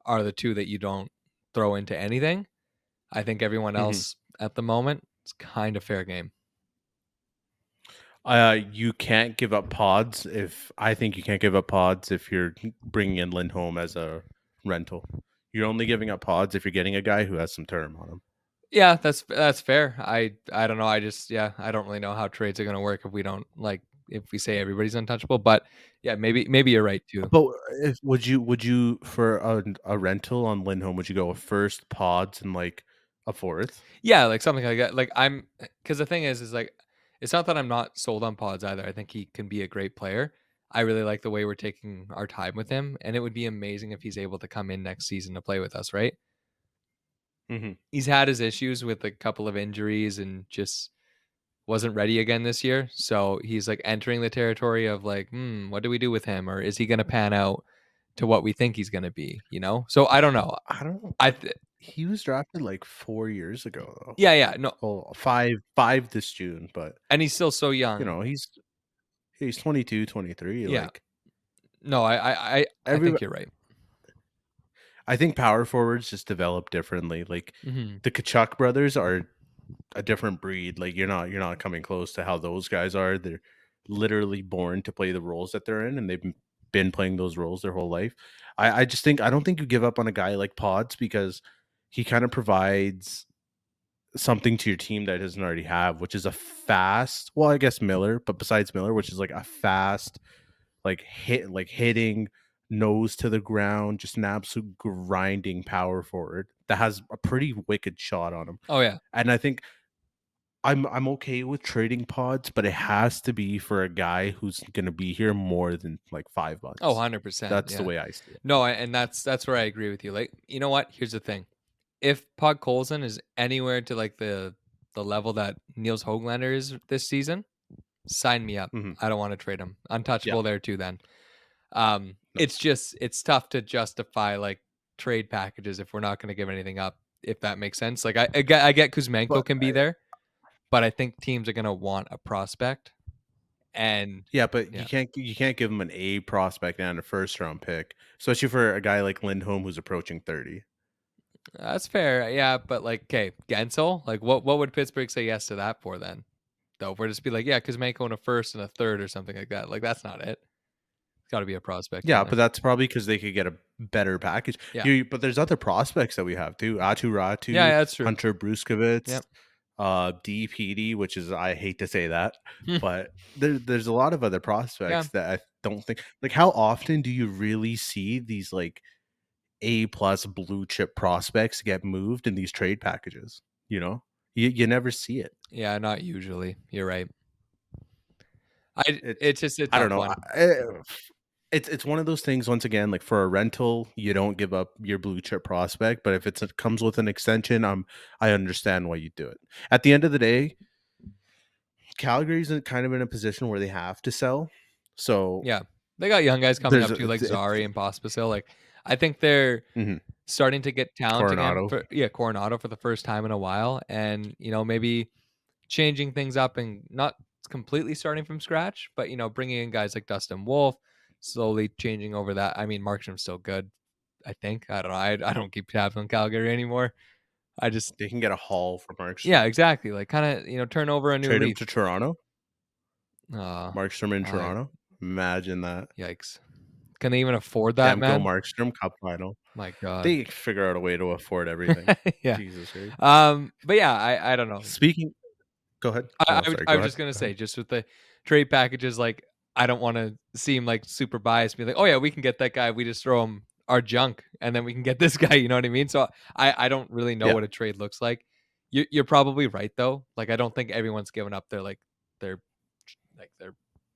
B: are the two that you don't throw into anything. I think everyone
A: mhm.
B: else at the moment is kind of fair game.
A: You can't give up pods if I think you can't give up pods if you're bringing in Lindholm as a rental. You're only giving up pods if you're getting a guy who has some term on him.
B: Yeah, that's fair. I don't know. I don't really know how trades are gonna work if we don't like if we say everybody's untouchable. But yeah, maybe you're right too.
A: But if would you for a rental on Lindholm, would you go a first pods and like a fourth?
B: Yeah, like something like that. Like I'm because the thing is like it's not that I'm not sold on Pods either. I think he can be a great player. I really like the way we're taking our time with him, and it would be amazing if he's able to come in next season to play with us, right?
A: Mhm,
B: He's had his issues with a couple of injuries and just wasn't ready again this year. So he's like entering the territory of like, what do we do with him? Or is he going to pan out to what we think he's going to be, you know? So I don't know.
A: I don't know.
B: I, th-
A: He was drafted like 4 years ago though.
B: yeah, no.
A: Well, 5 this June, but
B: And he's still so young.
A: he's 22, 23.
B: Yeah.
A: Like
B: No, I
A: every
B: think you're right.
A: I think power forwards just develop differently. Like
B: Hmm.
A: the Kachuk brothers are a different breed. Like you're not coming close to how those guys are. They're literally born to play the roles that they're in, and they've been playing those roles their whole life. I just think I don't think you give up on a guy like Pods because he kind of provides something to your team that doesn't already have, which is a fast. Well, I guess Miller, but besides Miller, which is like a fast, like hitting nose to the ground, just an absolute grinding power forward that has a pretty wicked shot on him.
B: Oh, yeah.
A: And I think I'm okay with trading pods, but it has to be for a guy who's going to be here more than like 5
B: Oh,
A: months.
B: 100%.
A: That's the
B: Yeah.
A: way I see it.
B: No, and that's where I agree with you. Like, you know what? Here's the thing. If Pod Colson is anywhere to like the level that Niels Hoglander is this season, sign me up.
A: Mhm.
B: I don't want to trade him.
A: Yeah.
B: Untouchable there too then.
A: No.
B: It's tough to justify like trade packages if we're not going to give anything up, if that makes sense. Like I get Kuzmenko
A: But
B: can be there, but I think teams are going to want a prospect and
A: yeah, but
B: yeah.
A: you can't give him an A prospect and a first round pick, especially for a guy like Lindholm who's approaching 30.
B: That's fair. Yeah, but like okay, Gensel, like what would Pittsburgh say yes to that for then? though. For just be like, yeah, Kuzmenko in a first and a third or something like that. Like that's not it. It's got to be a prospect in
A: Yeah,
B: there.
A: but that's probably because they could get a better package.
B: Yeah.
A: But there's other prospects that we have too. Atu
B: Yeah,
A: Ratu,
B: yeah, that's true.
A: Hunter Bruskovitz,
B: Yep.
A: DPD, which is I hate to say that, but there's a lot of other
B: Yeah.
A: prospects that I don't think like how often do you really see these like A plus blue chip prospects get moved in these trade packages? You know? You never see it.
B: Yeah, not usually. You're right.
A: It's
B: It's just a
A: I don't
B: tough
A: know.
B: one.
A: It's one of those things once again, like for a rental, you don't give up your blue chip prospect, but if it comes with an extension, I understand why you do it. At the end of the day, Calgary's kind of in a position where they have to sell. So
B: Yeah. They got young guys coming
A: there's
B: up
A: a
B: too, like Zari and Pospisil. Like I think they're
A: mhm,
B: starting to get talent again
A: Coronado.
B: for Coronado for the first time in a while. And, maybe changing things up and not completely starting from scratch, but bringing in guys like Dustin Wolf, slowly changing over that. I mean, Markstrom's still good, I think. I don't know. I don't keep tabs on Calgary anymore. I just
A: They can get a haul for
B: yeah,
A: Markstrom.
B: exactly. Like kind of, turn over a new
A: Trade him
B: leaf.
A: to Toronto.
B: Uh
A: Markstrom in
B: I
A: Toronto. Imagine that.
B: yikes. Can they even afford that,
A: Demko
B: man?
A: Markstrom Cup final.
B: My God.
A: They figure out a way to afford everything.
B: Yeah.
A: Jesus Christ.
B: But yeah, I don't know.
A: Speaking Go ahead. Oh, sorry.
B: I
A: Go
B: was
A: ahead.
B: just gonna
A: Go ahead.
B: say, just with the trade packages, like I don't want to seem like super biased. Be like, oh yeah, we can get that guy. We just throw him our junk, and then we can get this guy. You know what I mean? So I don't really know
A: Yeah.
B: what a trade looks like. You're probably right though. Like I don't think everyone's given up their their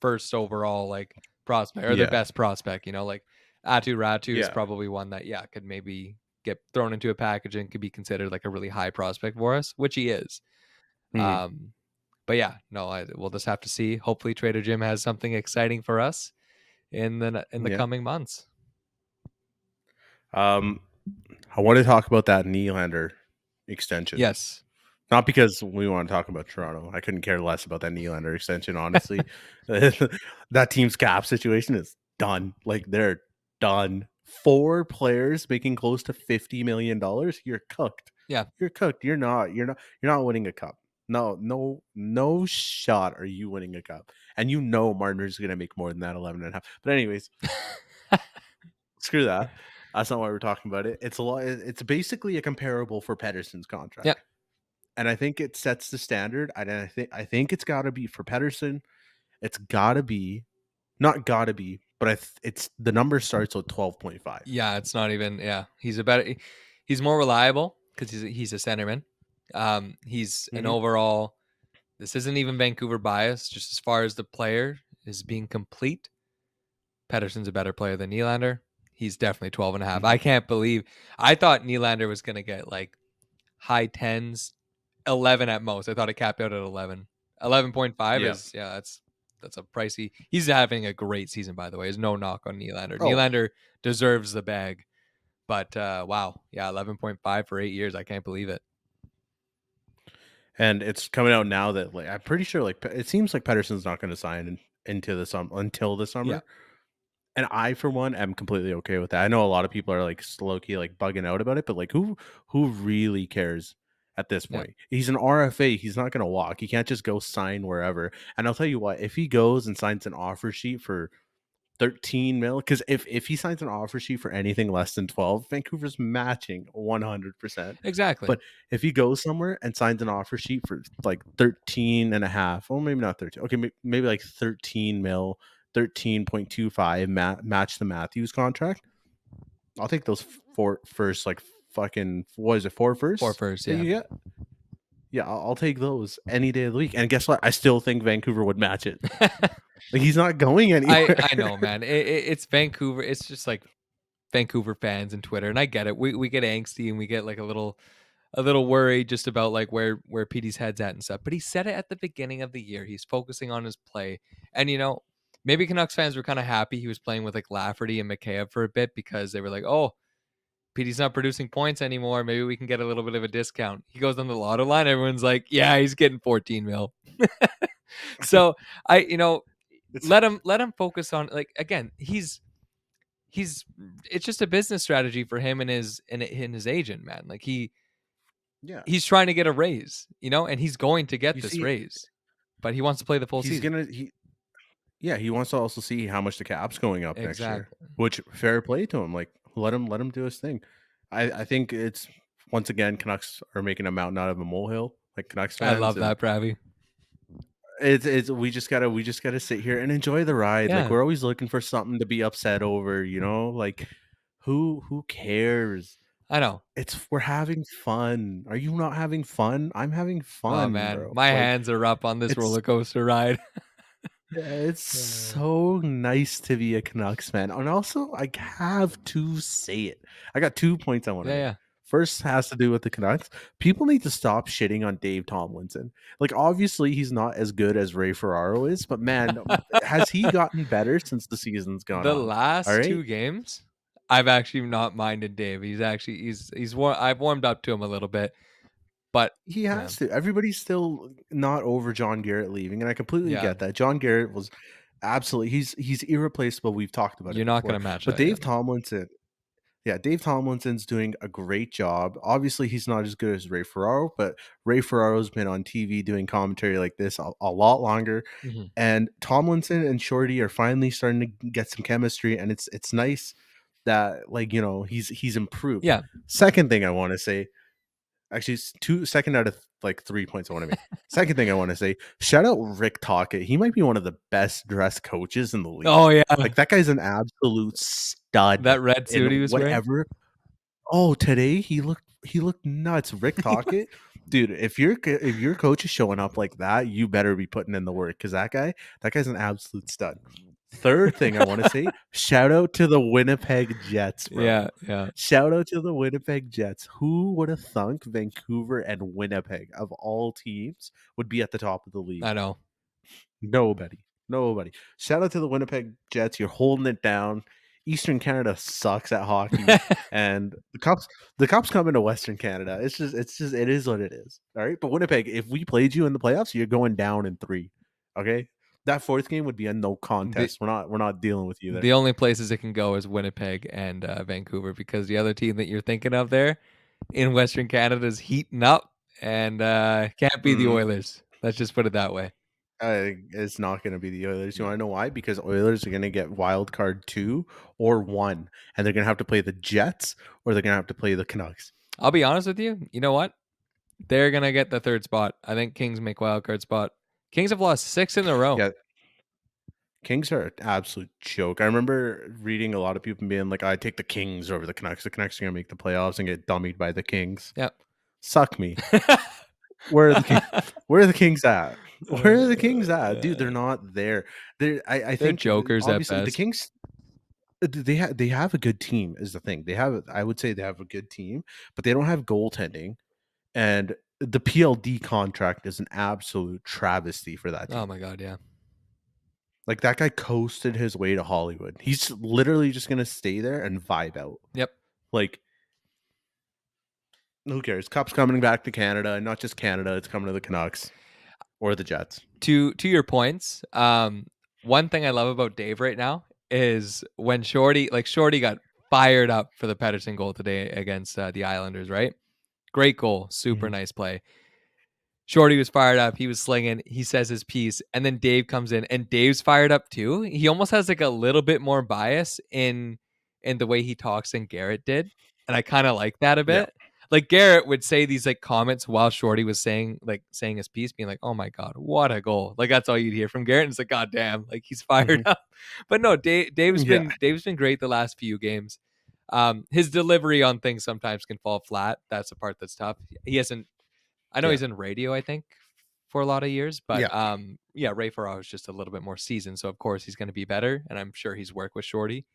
B: first overall like prospect or their
A: Yeah.
B: best prospect. Like Atu Ratu is
A: Yeah.
B: probably one that could maybe get thrown into a package and could be considered like a really high prospect for us, which he is.
A: Mhm.
B: Um, but yeah, no, we'll just have to see. Hopefully, Trader Jim has something exciting for us in the
A: Yeah.
B: coming months.
A: Um, I want to talk about that Nylander extension.
B: Yes.
A: Not because we want to talk about Toronto. I couldn't care less about that Nylander extension, honestly. That team's cap situation is done. Like they're done. 4 players making close to $50 million. You're cooked.
B: Yeah.
A: You're cooked. You're not winning a cup. No shot are you winning a cup. And Marner's gonna make more than that 11 and a half. But anyways, screw that. That's not why we're talking about it. It's a lot. It's basically a comparable for Pedersen's
B: Yeah.
A: contract, and I think it sets the standard. I think it's got to be for Pedersen. It's got to be not got to be, but it's the number starts with 12.5.
B: Yeah. It's not even. Yeah. He's more reliable because he's a centerman. He's an
A: Mm-hmm.
B: overall. This isn't even Vancouver bias. Just as far as the player is being complete, Pedersen's a better player than Nylander. He's definitely 12 and a half.
A: Mm-hmm.
B: I can't believe I thought Nylander was going to get like high tens, 11 at most. I thought it capped out at 11. 11.5
A: Yeah.
B: is, yeah, that's a pricey. He's having a great season, by the way. There's no knock on Nylander.
A: Oh,
B: Nylander deserves the bag. But wow, yeah, 11.5 for 8 years. I can't believe it.
A: and it's coming out now that like I'm pretty sure like it seems like Pedersen's not going to sign into the until the
B: Yeah,
A: summer. And I, for one, am completely okay with that. I know a lot of people are like low key like bugging out about it, but like who really cares at this
B: yeah,
A: point? He's an RFA. He's not going to walk. He can't just go sign wherever. And I'll tell you what, if he goes and signs an offer sheet for 13 mil, because if he signs an offer sheet for anything less than 12, Vancouver's matching 100%.
B: exactly.
A: But if he goes somewhere and signs an offer sheet for like 13 and a half, well, maybe not 13. Okay, maybe like 13 mil, 13.25 match the Matthews contract. I'll take those 4 first, like fucking, what is it, 4
B: Four
A: firsts
B: first,
A: that
B: yeah.
A: you get? Yeah, I'll take those any day of the week. And guess what? I still think Vancouver would match it. Like he's not going anywhere.
B: I know, man. It's Vancouver. It's just like Vancouver fans and Twitter, and I get it. We get angsty and we get like a little worried just about like where PD's head's at and stuff. But he said it at the beginning of the year. He's focusing on his play, and maybe Canucks fans were kind of happy he was playing with like Lafferty and Mikheyev for a bit because they were like, oh, PD's not producing points anymore. Maybe we can get a little bit of a discount. He goes on the Lotto line. Everyone's like, yeah, he's getting 14 mil. So I,
A: It's
B: let him focus on like again. He's it's just a business strategy for him and his agent, man. Like
A: yeah.
B: he's trying to get a raise, and he's going to get
A: You
B: this
A: see,
B: raise. but he wants to play the full
A: he's
B: season.
A: gonna he yeah, he wants to also see how much the cap's going up next year,
B: Exactly.
A: which fair play to him. Like let him do his thing. I think it's once again Canucks are making a mountain out of a molehill, like Canucks
B: I
A: fans,
B: love
A: and
B: that, Pravy.
A: it's we just gotta sit here and enjoy the ride. Like
B: Yeah,
A: we're always looking for something to be upset over, you know? Like who cares?
B: I know.
A: We're having fun. Are you not having fun? I'm having
B: Oh
A: fun,
B: man,
A: bro.
B: my
A: Like
B: hands are up on this
A: it's
B: roller coaster ride.
A: it's
B: Uh,
A: so nice to be a Canucks fan. And also I have to say it. I got 2 points I want to
B: yeah,
A: make.
B: yeah.
A: First has to do with the Canucks. People need to stop shitting on Dave Tomlinson. Like obviously he's not as good as Ray Ferraro is, but man, has he gotten better since the season's gone
B: The
A: on? All
B: last
A: right?
B: 2 games, I've actually not minded Dave. He's actually I've warmed up to him a little bit, but
A: He
B: yeah,
A: has to. Everybody's still not over John Garrett leaving, and I completely
B: yeah,
A: get that. John Garrett was absolutely he's irreplaceable. We've talked about it
B: you're not
A: before.
B: gonna match
A: But
B: that. Yeah.
A: Dave Tomlinson, yeah, Dave Tomlinson's doing a great job. Obviously, he's not as good as Ray Ferraro, but Ray Ferraro's been on TV doing commentary like this a lot longer.
B: Mhm.
A: And Tomlinson and Shorty are finally starting to get some chemistry, and it's nice that like he's improved.
B: Yeah.
A: Second thing I want to say, actually, it's second out of like 3 points I want to make. Second thing I want to say, shout out Rick Tocchet. He might be one of the best dressed coaches in the
B: Oh
A: league.
B: yeah,
A: Like that guy's an absolute stud
B: that red
A: in
B: suit he was wearing.
A: whatever. Oh, today he looked nuts. Rick Tocchet, dude. If your coach is showing up like that, you better be putting in the work because that guy's an absolute stud. Third thing I want to say, shout out to the Winnipeg Jets, bro.
B: Yeah, yeah.
A: Shout out to the Winnipeg Jets. Who would have thunk Vancouver and Winnipeg of all teams would be at the top of the league?
B: I know.
A: Nobody. Nobody. Shout out to the Winnipeg Jets. You're holding it down. Eastern Canada sucks at hockey. And the Cups come into Western Canada. It's just it is what it is. All right. But Winnipeg, if we played you in the playoffs, you're going down in 3. Okay. That fourth game would be a no
B: The
A: contest. We're not dealing with you there.
B: the only places it can go is Winnipeg and Vancouver because the other team that you're thinking of there in Western Canada is heating up and can't be the
A: Mhm.
B: Oilers. Let's just put it that way.
A: It's not going to be the Oilers. You want to know why? Because Oilers are going to get wild card 2 or 1, and they're going to have to play the Jets or they're going to have to play the Canucks.
B: I'll be honest with you. You know what? They're gonna get the third spot. I think Kings make wild card spot. Kings have lost 6 in a row.
A: Yeah, Kings are an absolute joke. I remember reading a lot of people being like, "I take the Kings over the Canucks. The Canucks are going to make the playoffs and get dummied by the Kings."
B: Yep.
A: Suck me. Where are the Kings? Where are the Kings at? Where are the Kings at, dude? They're
B: Uh,
A: not there. I
B: They're
A: think
B: jokers at
A: obviously the
B: best.
A: Kings they have a good team is the thing. I would say they have a good team, but they don't have goaltending. And the PLD contract is an absolute travesty for that
B: Oh
A: team.
B: my god, yeah.
A: Like that guy coasted his way to Hollywood. He's literally just gonna stay there and vibe out.
B: Yep.
A: Like, who cares? Cup's coming back to Canada, and not just Canada, it's coming to the Canucks or the Jets.
B: To your points, one thing I love about Dave right now is when Shorty got fired up for the Pedersen goal today against the Islanders, right? Great goal, super
A: Mhm.
B: nice play. Shorty was fired up. He was slinging. He says his piece, and then Dave comes in, and Dave's fired up too. He almost has like a little bit more bias in the way he talks than Garrett did, and I kind of like that a
A: Yeah.
B: bit. Like Garrett would say these like comments while Shorty was saying his piece, being like, "Oh my god, what a goal!" Like that's all you'd hear from Garrett. And it's like, "God damn!" Like he's fired
A: Mhm.
B: up. But no, Dave's
A: Yeah.
B: been great the last few games. His delivery on things sometimes can fall flat. That's the part that's tough. He hasn't I know
A: Yeah.
B: he's in radio, I think, for a lot of years, but
A: Yeah.
B: yeah, Ray Ferraro is just a little bit more seasoned, so of course he's going to be better, and I'm sure he's worked with Shorty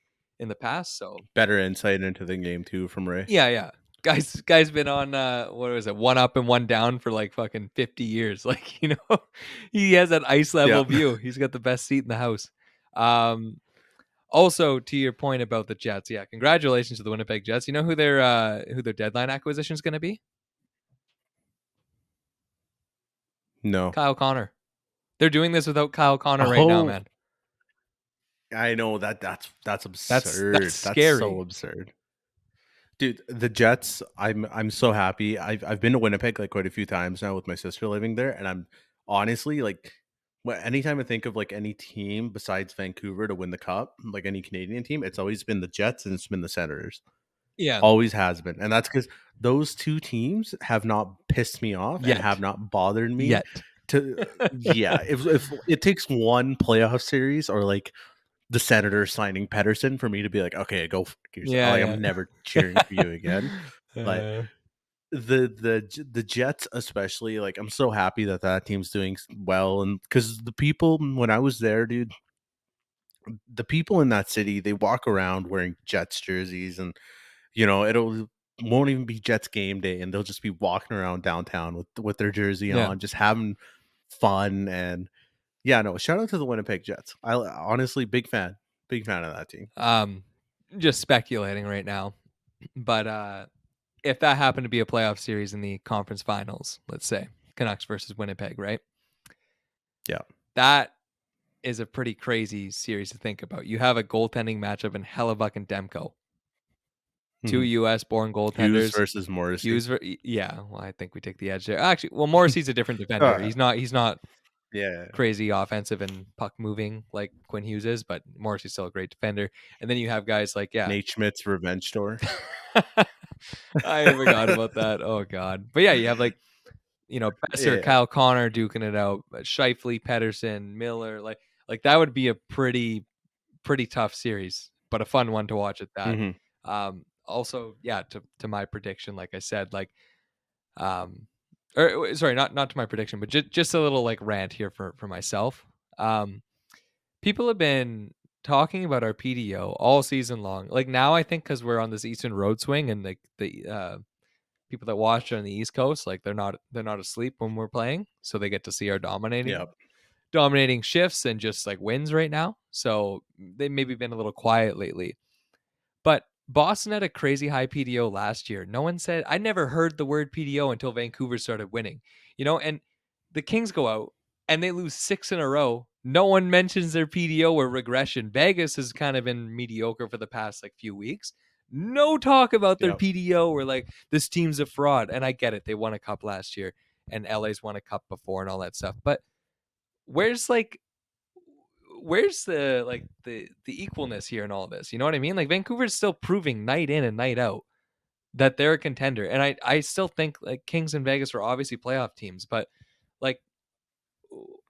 B: in the past. So
A: Better insight into the game too from Ray.
B: yeah, yeah, guys been on what was it, one up and one down for like fucking 50 years. Like he has that ice
A: Yeah.
B: level view. He's got the best seat in the house. Um, Also, to your point about the Jets, yeah, congratulations to the Winnipeg Jets. You know who their deadline acquisition is going to be?
A: No.
B: Kyle Connor. They're doing this without Kyle Connor right now,
A: Oh,
B: man.
A: I know that's
B: That's
A: absurd. That's so
B: scary.
A: absurd. Dude, the Jets, I'm so happy. I've been to Winnipeg like quite a few times now with my sister living there, and I'm honestly like Well, anytime I think of, like, any team besides Vancouver to win the cup, like any Canadian team, it's always been the Jets and it's been the Senators.
B: Yeah.
A: Always has been, and that's because those 2 teams have not pissed me off and have
B: Yet.
A: not bothered me
B: Yet.
A: to yeah, if it takes one playoff series or, like, the Senators signing Pettersson for me to be like, "Okay, go fuck yourself." Like,
B: Yeah,
A: I'm never
B: yeah.
A: cheering for you again, but
B: Uh,
A: the Jets especially, like, I'm so happy that that team's doing well, and because the people when I was there, dude, the people in that city, they walk around wearing Jets jerseys, and, it'll won't even be Jets game day, and they'll just be walking around downtown with their jersey
B: yeah.
A: on, just having fun, and yeah, no, shout out to the Winnipeg Jets. I honestly big fan of that team.
B: Um, just speculating right now, but, if that happened to be a playoff series in the conference finals, let's say, Canucks versus Winnipeg, right?
A: Yeah.
B: That is a pretty crazy series to think about. You have a goaltending matchup in Hellebuck and Demko, 2
A: Mhm.
B: US-born
A: Hughes
B: goaltenders.
A: versus Morrissey.
B: Hughes ver yeah, well, I think we take the edge there. Actually, well, Morrissey's a different defender.
A: Uh,
B: He's not
A: yeah.
B: crazy offensive and puck moving like Quinn Hughes is, but Morrissey's still a great defender. And then you have guys like, yeah.
A: Nate Schmidt's revenge tour.
B: I forgot about that. Oh god. But yeah, you have like, Besser,
A: Yeah.
B: Kyle Connor duking it out, Scheifele, Pedersen, Miller, like that would be a pretty tough series, but a fun one to watch at that.
A: Mhm.
B: Also, yeah, to my prediction, like I said, like um or sorry, not to my prediction, but just a little like rant here for myself. Um People have been talking about our PDO all season long. Like now I think cuz we're on this Eastern Road swing and like the people that watch on the East Coast, like they're not asleep when we're playing, so they get to see our
A: Yep.
B: dominating shifts and just like wins right now. So they maybe been a little quiet lately. But Boston had a crazy high PDO last year. No one said, I never heard the word PDO until Vancouver started winning, and the Kings go out and they lose 6 in a row. No one mentions their PDO or regression. Vegas has kind of been mediocre for the past like few weeks. No talk about their
A: Yep.
B: PDO or like this team's a fraud. And I get it. They won a cup last year and LA's won a cup before and all that stuff. But where's like where's the like the equalness here in all this? You know what I mean? Like Vancouver's still proving night in and night out that they're a contender. And I still think like Kings and Vegas are obviously playoff teams, but like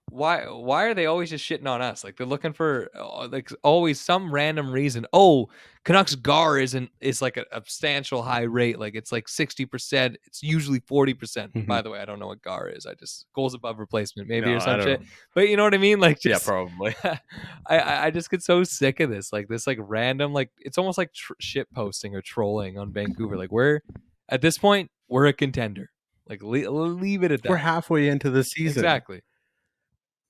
B: why are they always just shitting on us? Like they're looking for like always some random reason. Oh, Canucks GAR is like a substantial high rate. Like it's like 60%. It's usually 40%. By
A: Mhm.
B: the way, I don't know what GAR is. I just goals above replacement maybe
A: No,
B: or
A: I
B: some
A: don't
B: shit.
A: know.
B: But you know what I mean? Like
A: Yeah,
B: just
A: probably.
B: I just get so sick of this like random like it's almost like shit posting or trolling on Vancouver. Like we're at this point we're a contender. Like leave it at
A: We're
B: that.
A: halfway into the season.
B: Exactly.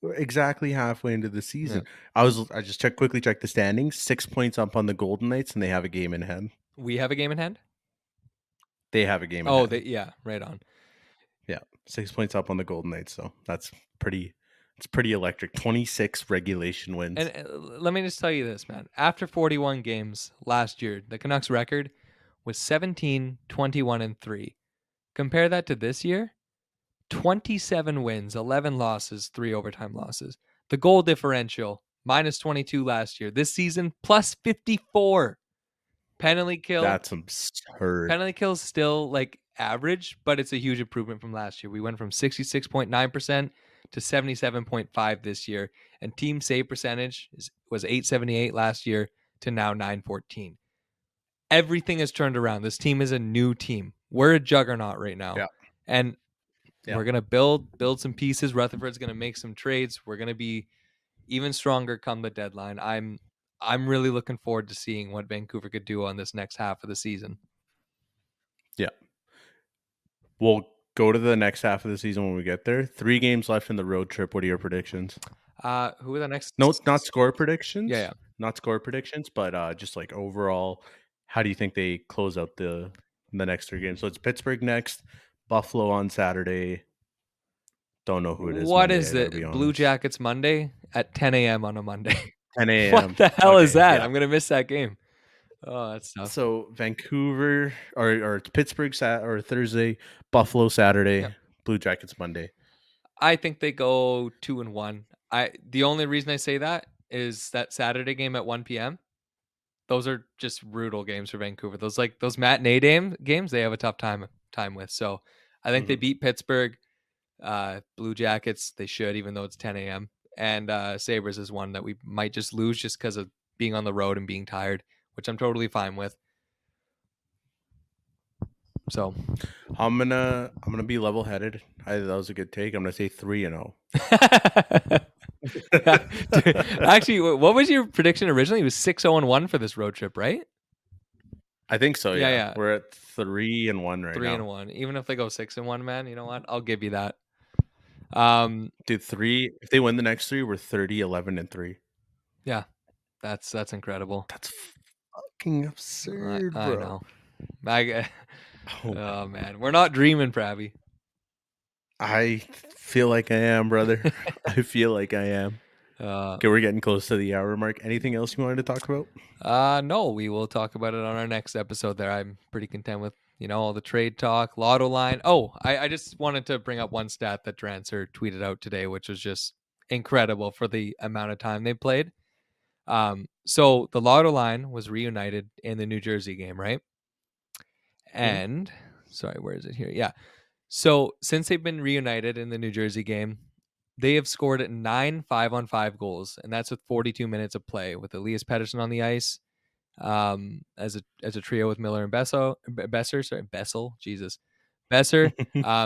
A: We're exactly halfway into the
B: Yeah.
A: season. I just quickly checked the standings, 6 points up on the Golden Knights, and they have a game in hand.
B: We have a game in hand.
A: They have a game in
B: Oh,
A: hand.
B: yeah, right on.
A: Yeah, 6 points up on the Golden Knights, so that's pretty it's pretty electric. 26 regulation
B: And
A: wins.
B: let me just tell you this, man. After 41 games last year, the Canucks record was 17, 21, and 3. Compare that to this year 27 wins, 11 losses, 3 overtime losses. The goal differential minus 22 last year. This season plus 54. Penalty kill.
A: That's absurd.
B: Penalty kill is still like average, but it's a huge improvement from last year. We went from 66.9% to 77.5 this year, and team save percentage was 878 last year to now 914. Everything has turned around. This team is a new team. We're a juggernaut right now,
A: Yeah,
B: and
A: yeah,
B: we're gonna build some pieces. Rutherford's gonna make some trades. We're gonna be even stronger come the deadline. I'm really looking forward to seeing what Vancouver could do on this next half of the season.
A: yeah. We'll go to the next half of the season when we get there. 3 games left in the road trip. What are your predictions?
B: Who are the next?
A: No, not score
B: Yeah,
A: predictions.
B: yeah.
A: Not score predictions, but, just, like, overall, how do you think they close out the next 3 games? So it's Pittsburgh next, Buffalo on Saturday. Don't know who it is
B: What
A: Monday,
B: is
A: I gotta be
B: it? Blue
A: honest.
B: Jackets Monday at 10 a.m. on a Monday.
A: 10
B: What
A: AM.
B: the hell is
A: Okay,
B: that?
A: yeah.
B: I'm gonna miss that game. Oh, that's tough.
A: So Vancouver or it's Pittsburgh or Thursday, Buffalo
B: Yeah,
A: Saturday, Blue Jackets Monday.
B: I think they go 2-1. The only reason I say that is that Saturday game at 1 p.m. Those are just brutal games for Vancouver. Those matinee games, they have a tough time with. So I think they
A: Mhm.
B: beat Pittsburgh. Blue Jackets, they should, even though it's 10 a.m. And Sabres is one that we might just lose just because of being on the road and being tired, which I'm totally fine with. So
A: I'm gonna be level headed. That was a good take. I'm gonna say 3-0.
B: actually, what was your prediction originally? It was 6-0-1 for this road trip, right?
A: I think so.
B: Yeah,
A: Yeah,
B: yeah.
A: we're at 3-1 right
B: Three
A: now.
B: and one. Even if they go 6-1, man, you know what? I'll give you that.
A: Dude, three. If they win the next three, we're 30, 11, and 3.
B: Yeah, that's incredible.
A: That's fucking absurd,
B: I
A: bro.
B: know.
A: Oh,
B: Oh man, we're not dreaming, Pravy.
A: I feel like I am, brother. I feel like I am. Okay, we're getting close to the hour mark. Anything else you wanted to talk about?
B: No, we will talk about it on our next episode there. I'm pretty content with, all the trade talk, Lotto line. Oh, I just wanted to bring up one stat that Drancer tweeted out today, which was just incredible for the amount of time they played. So the Lotto line was reunited in the New Jersey game, right?
A: Mhm.
B: And sorry, where is it here? Yeah. So since they've been reunited in the New Jersey game, they have scored 9 5-on-5 goals, and that's with 42 minutes of play with Elias Pettersson on the ice, as a trio with Miller and Bessel, Jesus, Besser.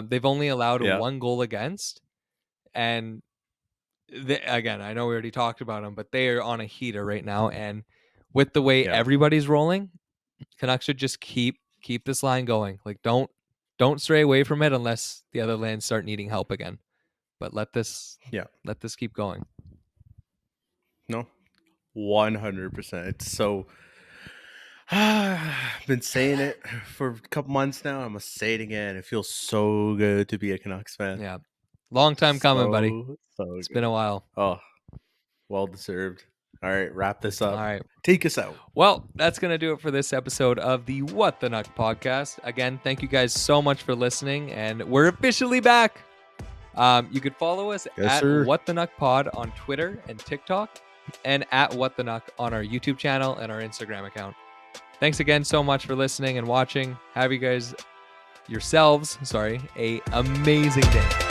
B: They've only allowed
A: Yeah,
B: one goal against, and again, I know we already talked about them, but they are on a heater right now, and with the way
A: yeah,
B: everybody's rolling, Canucks should just keep this line going. Like don't stray away from it unless the other lands start needing help again. But let this
A: yeah.
B: keep going.
A: No, 100%. It's so. I've been saying it for a couple months now. I'm gonna say it again. It feels so good to be a Canucks fan.
B: Yeah. Long time coming, buddy.
A: So
B: It's
A: good.
B: been a while.
A: Oh, well deserved. All right, wrap this
B: All
A: up.
B: right.
A: Take us out.
B: Well, that's going to do it for this episode of the What the Nuck podcast. Again, thank you guys so much for listening, and we're officially back. You could follow us
A: Yes,
B: at
A: sir.
B: What the Nuck Pod on Twitter and TikTok, and at What the Nuck on our YouTube channel and our Instagram account. Thanks again so much for listening and watching. Have you guys yourselves, a amazing day.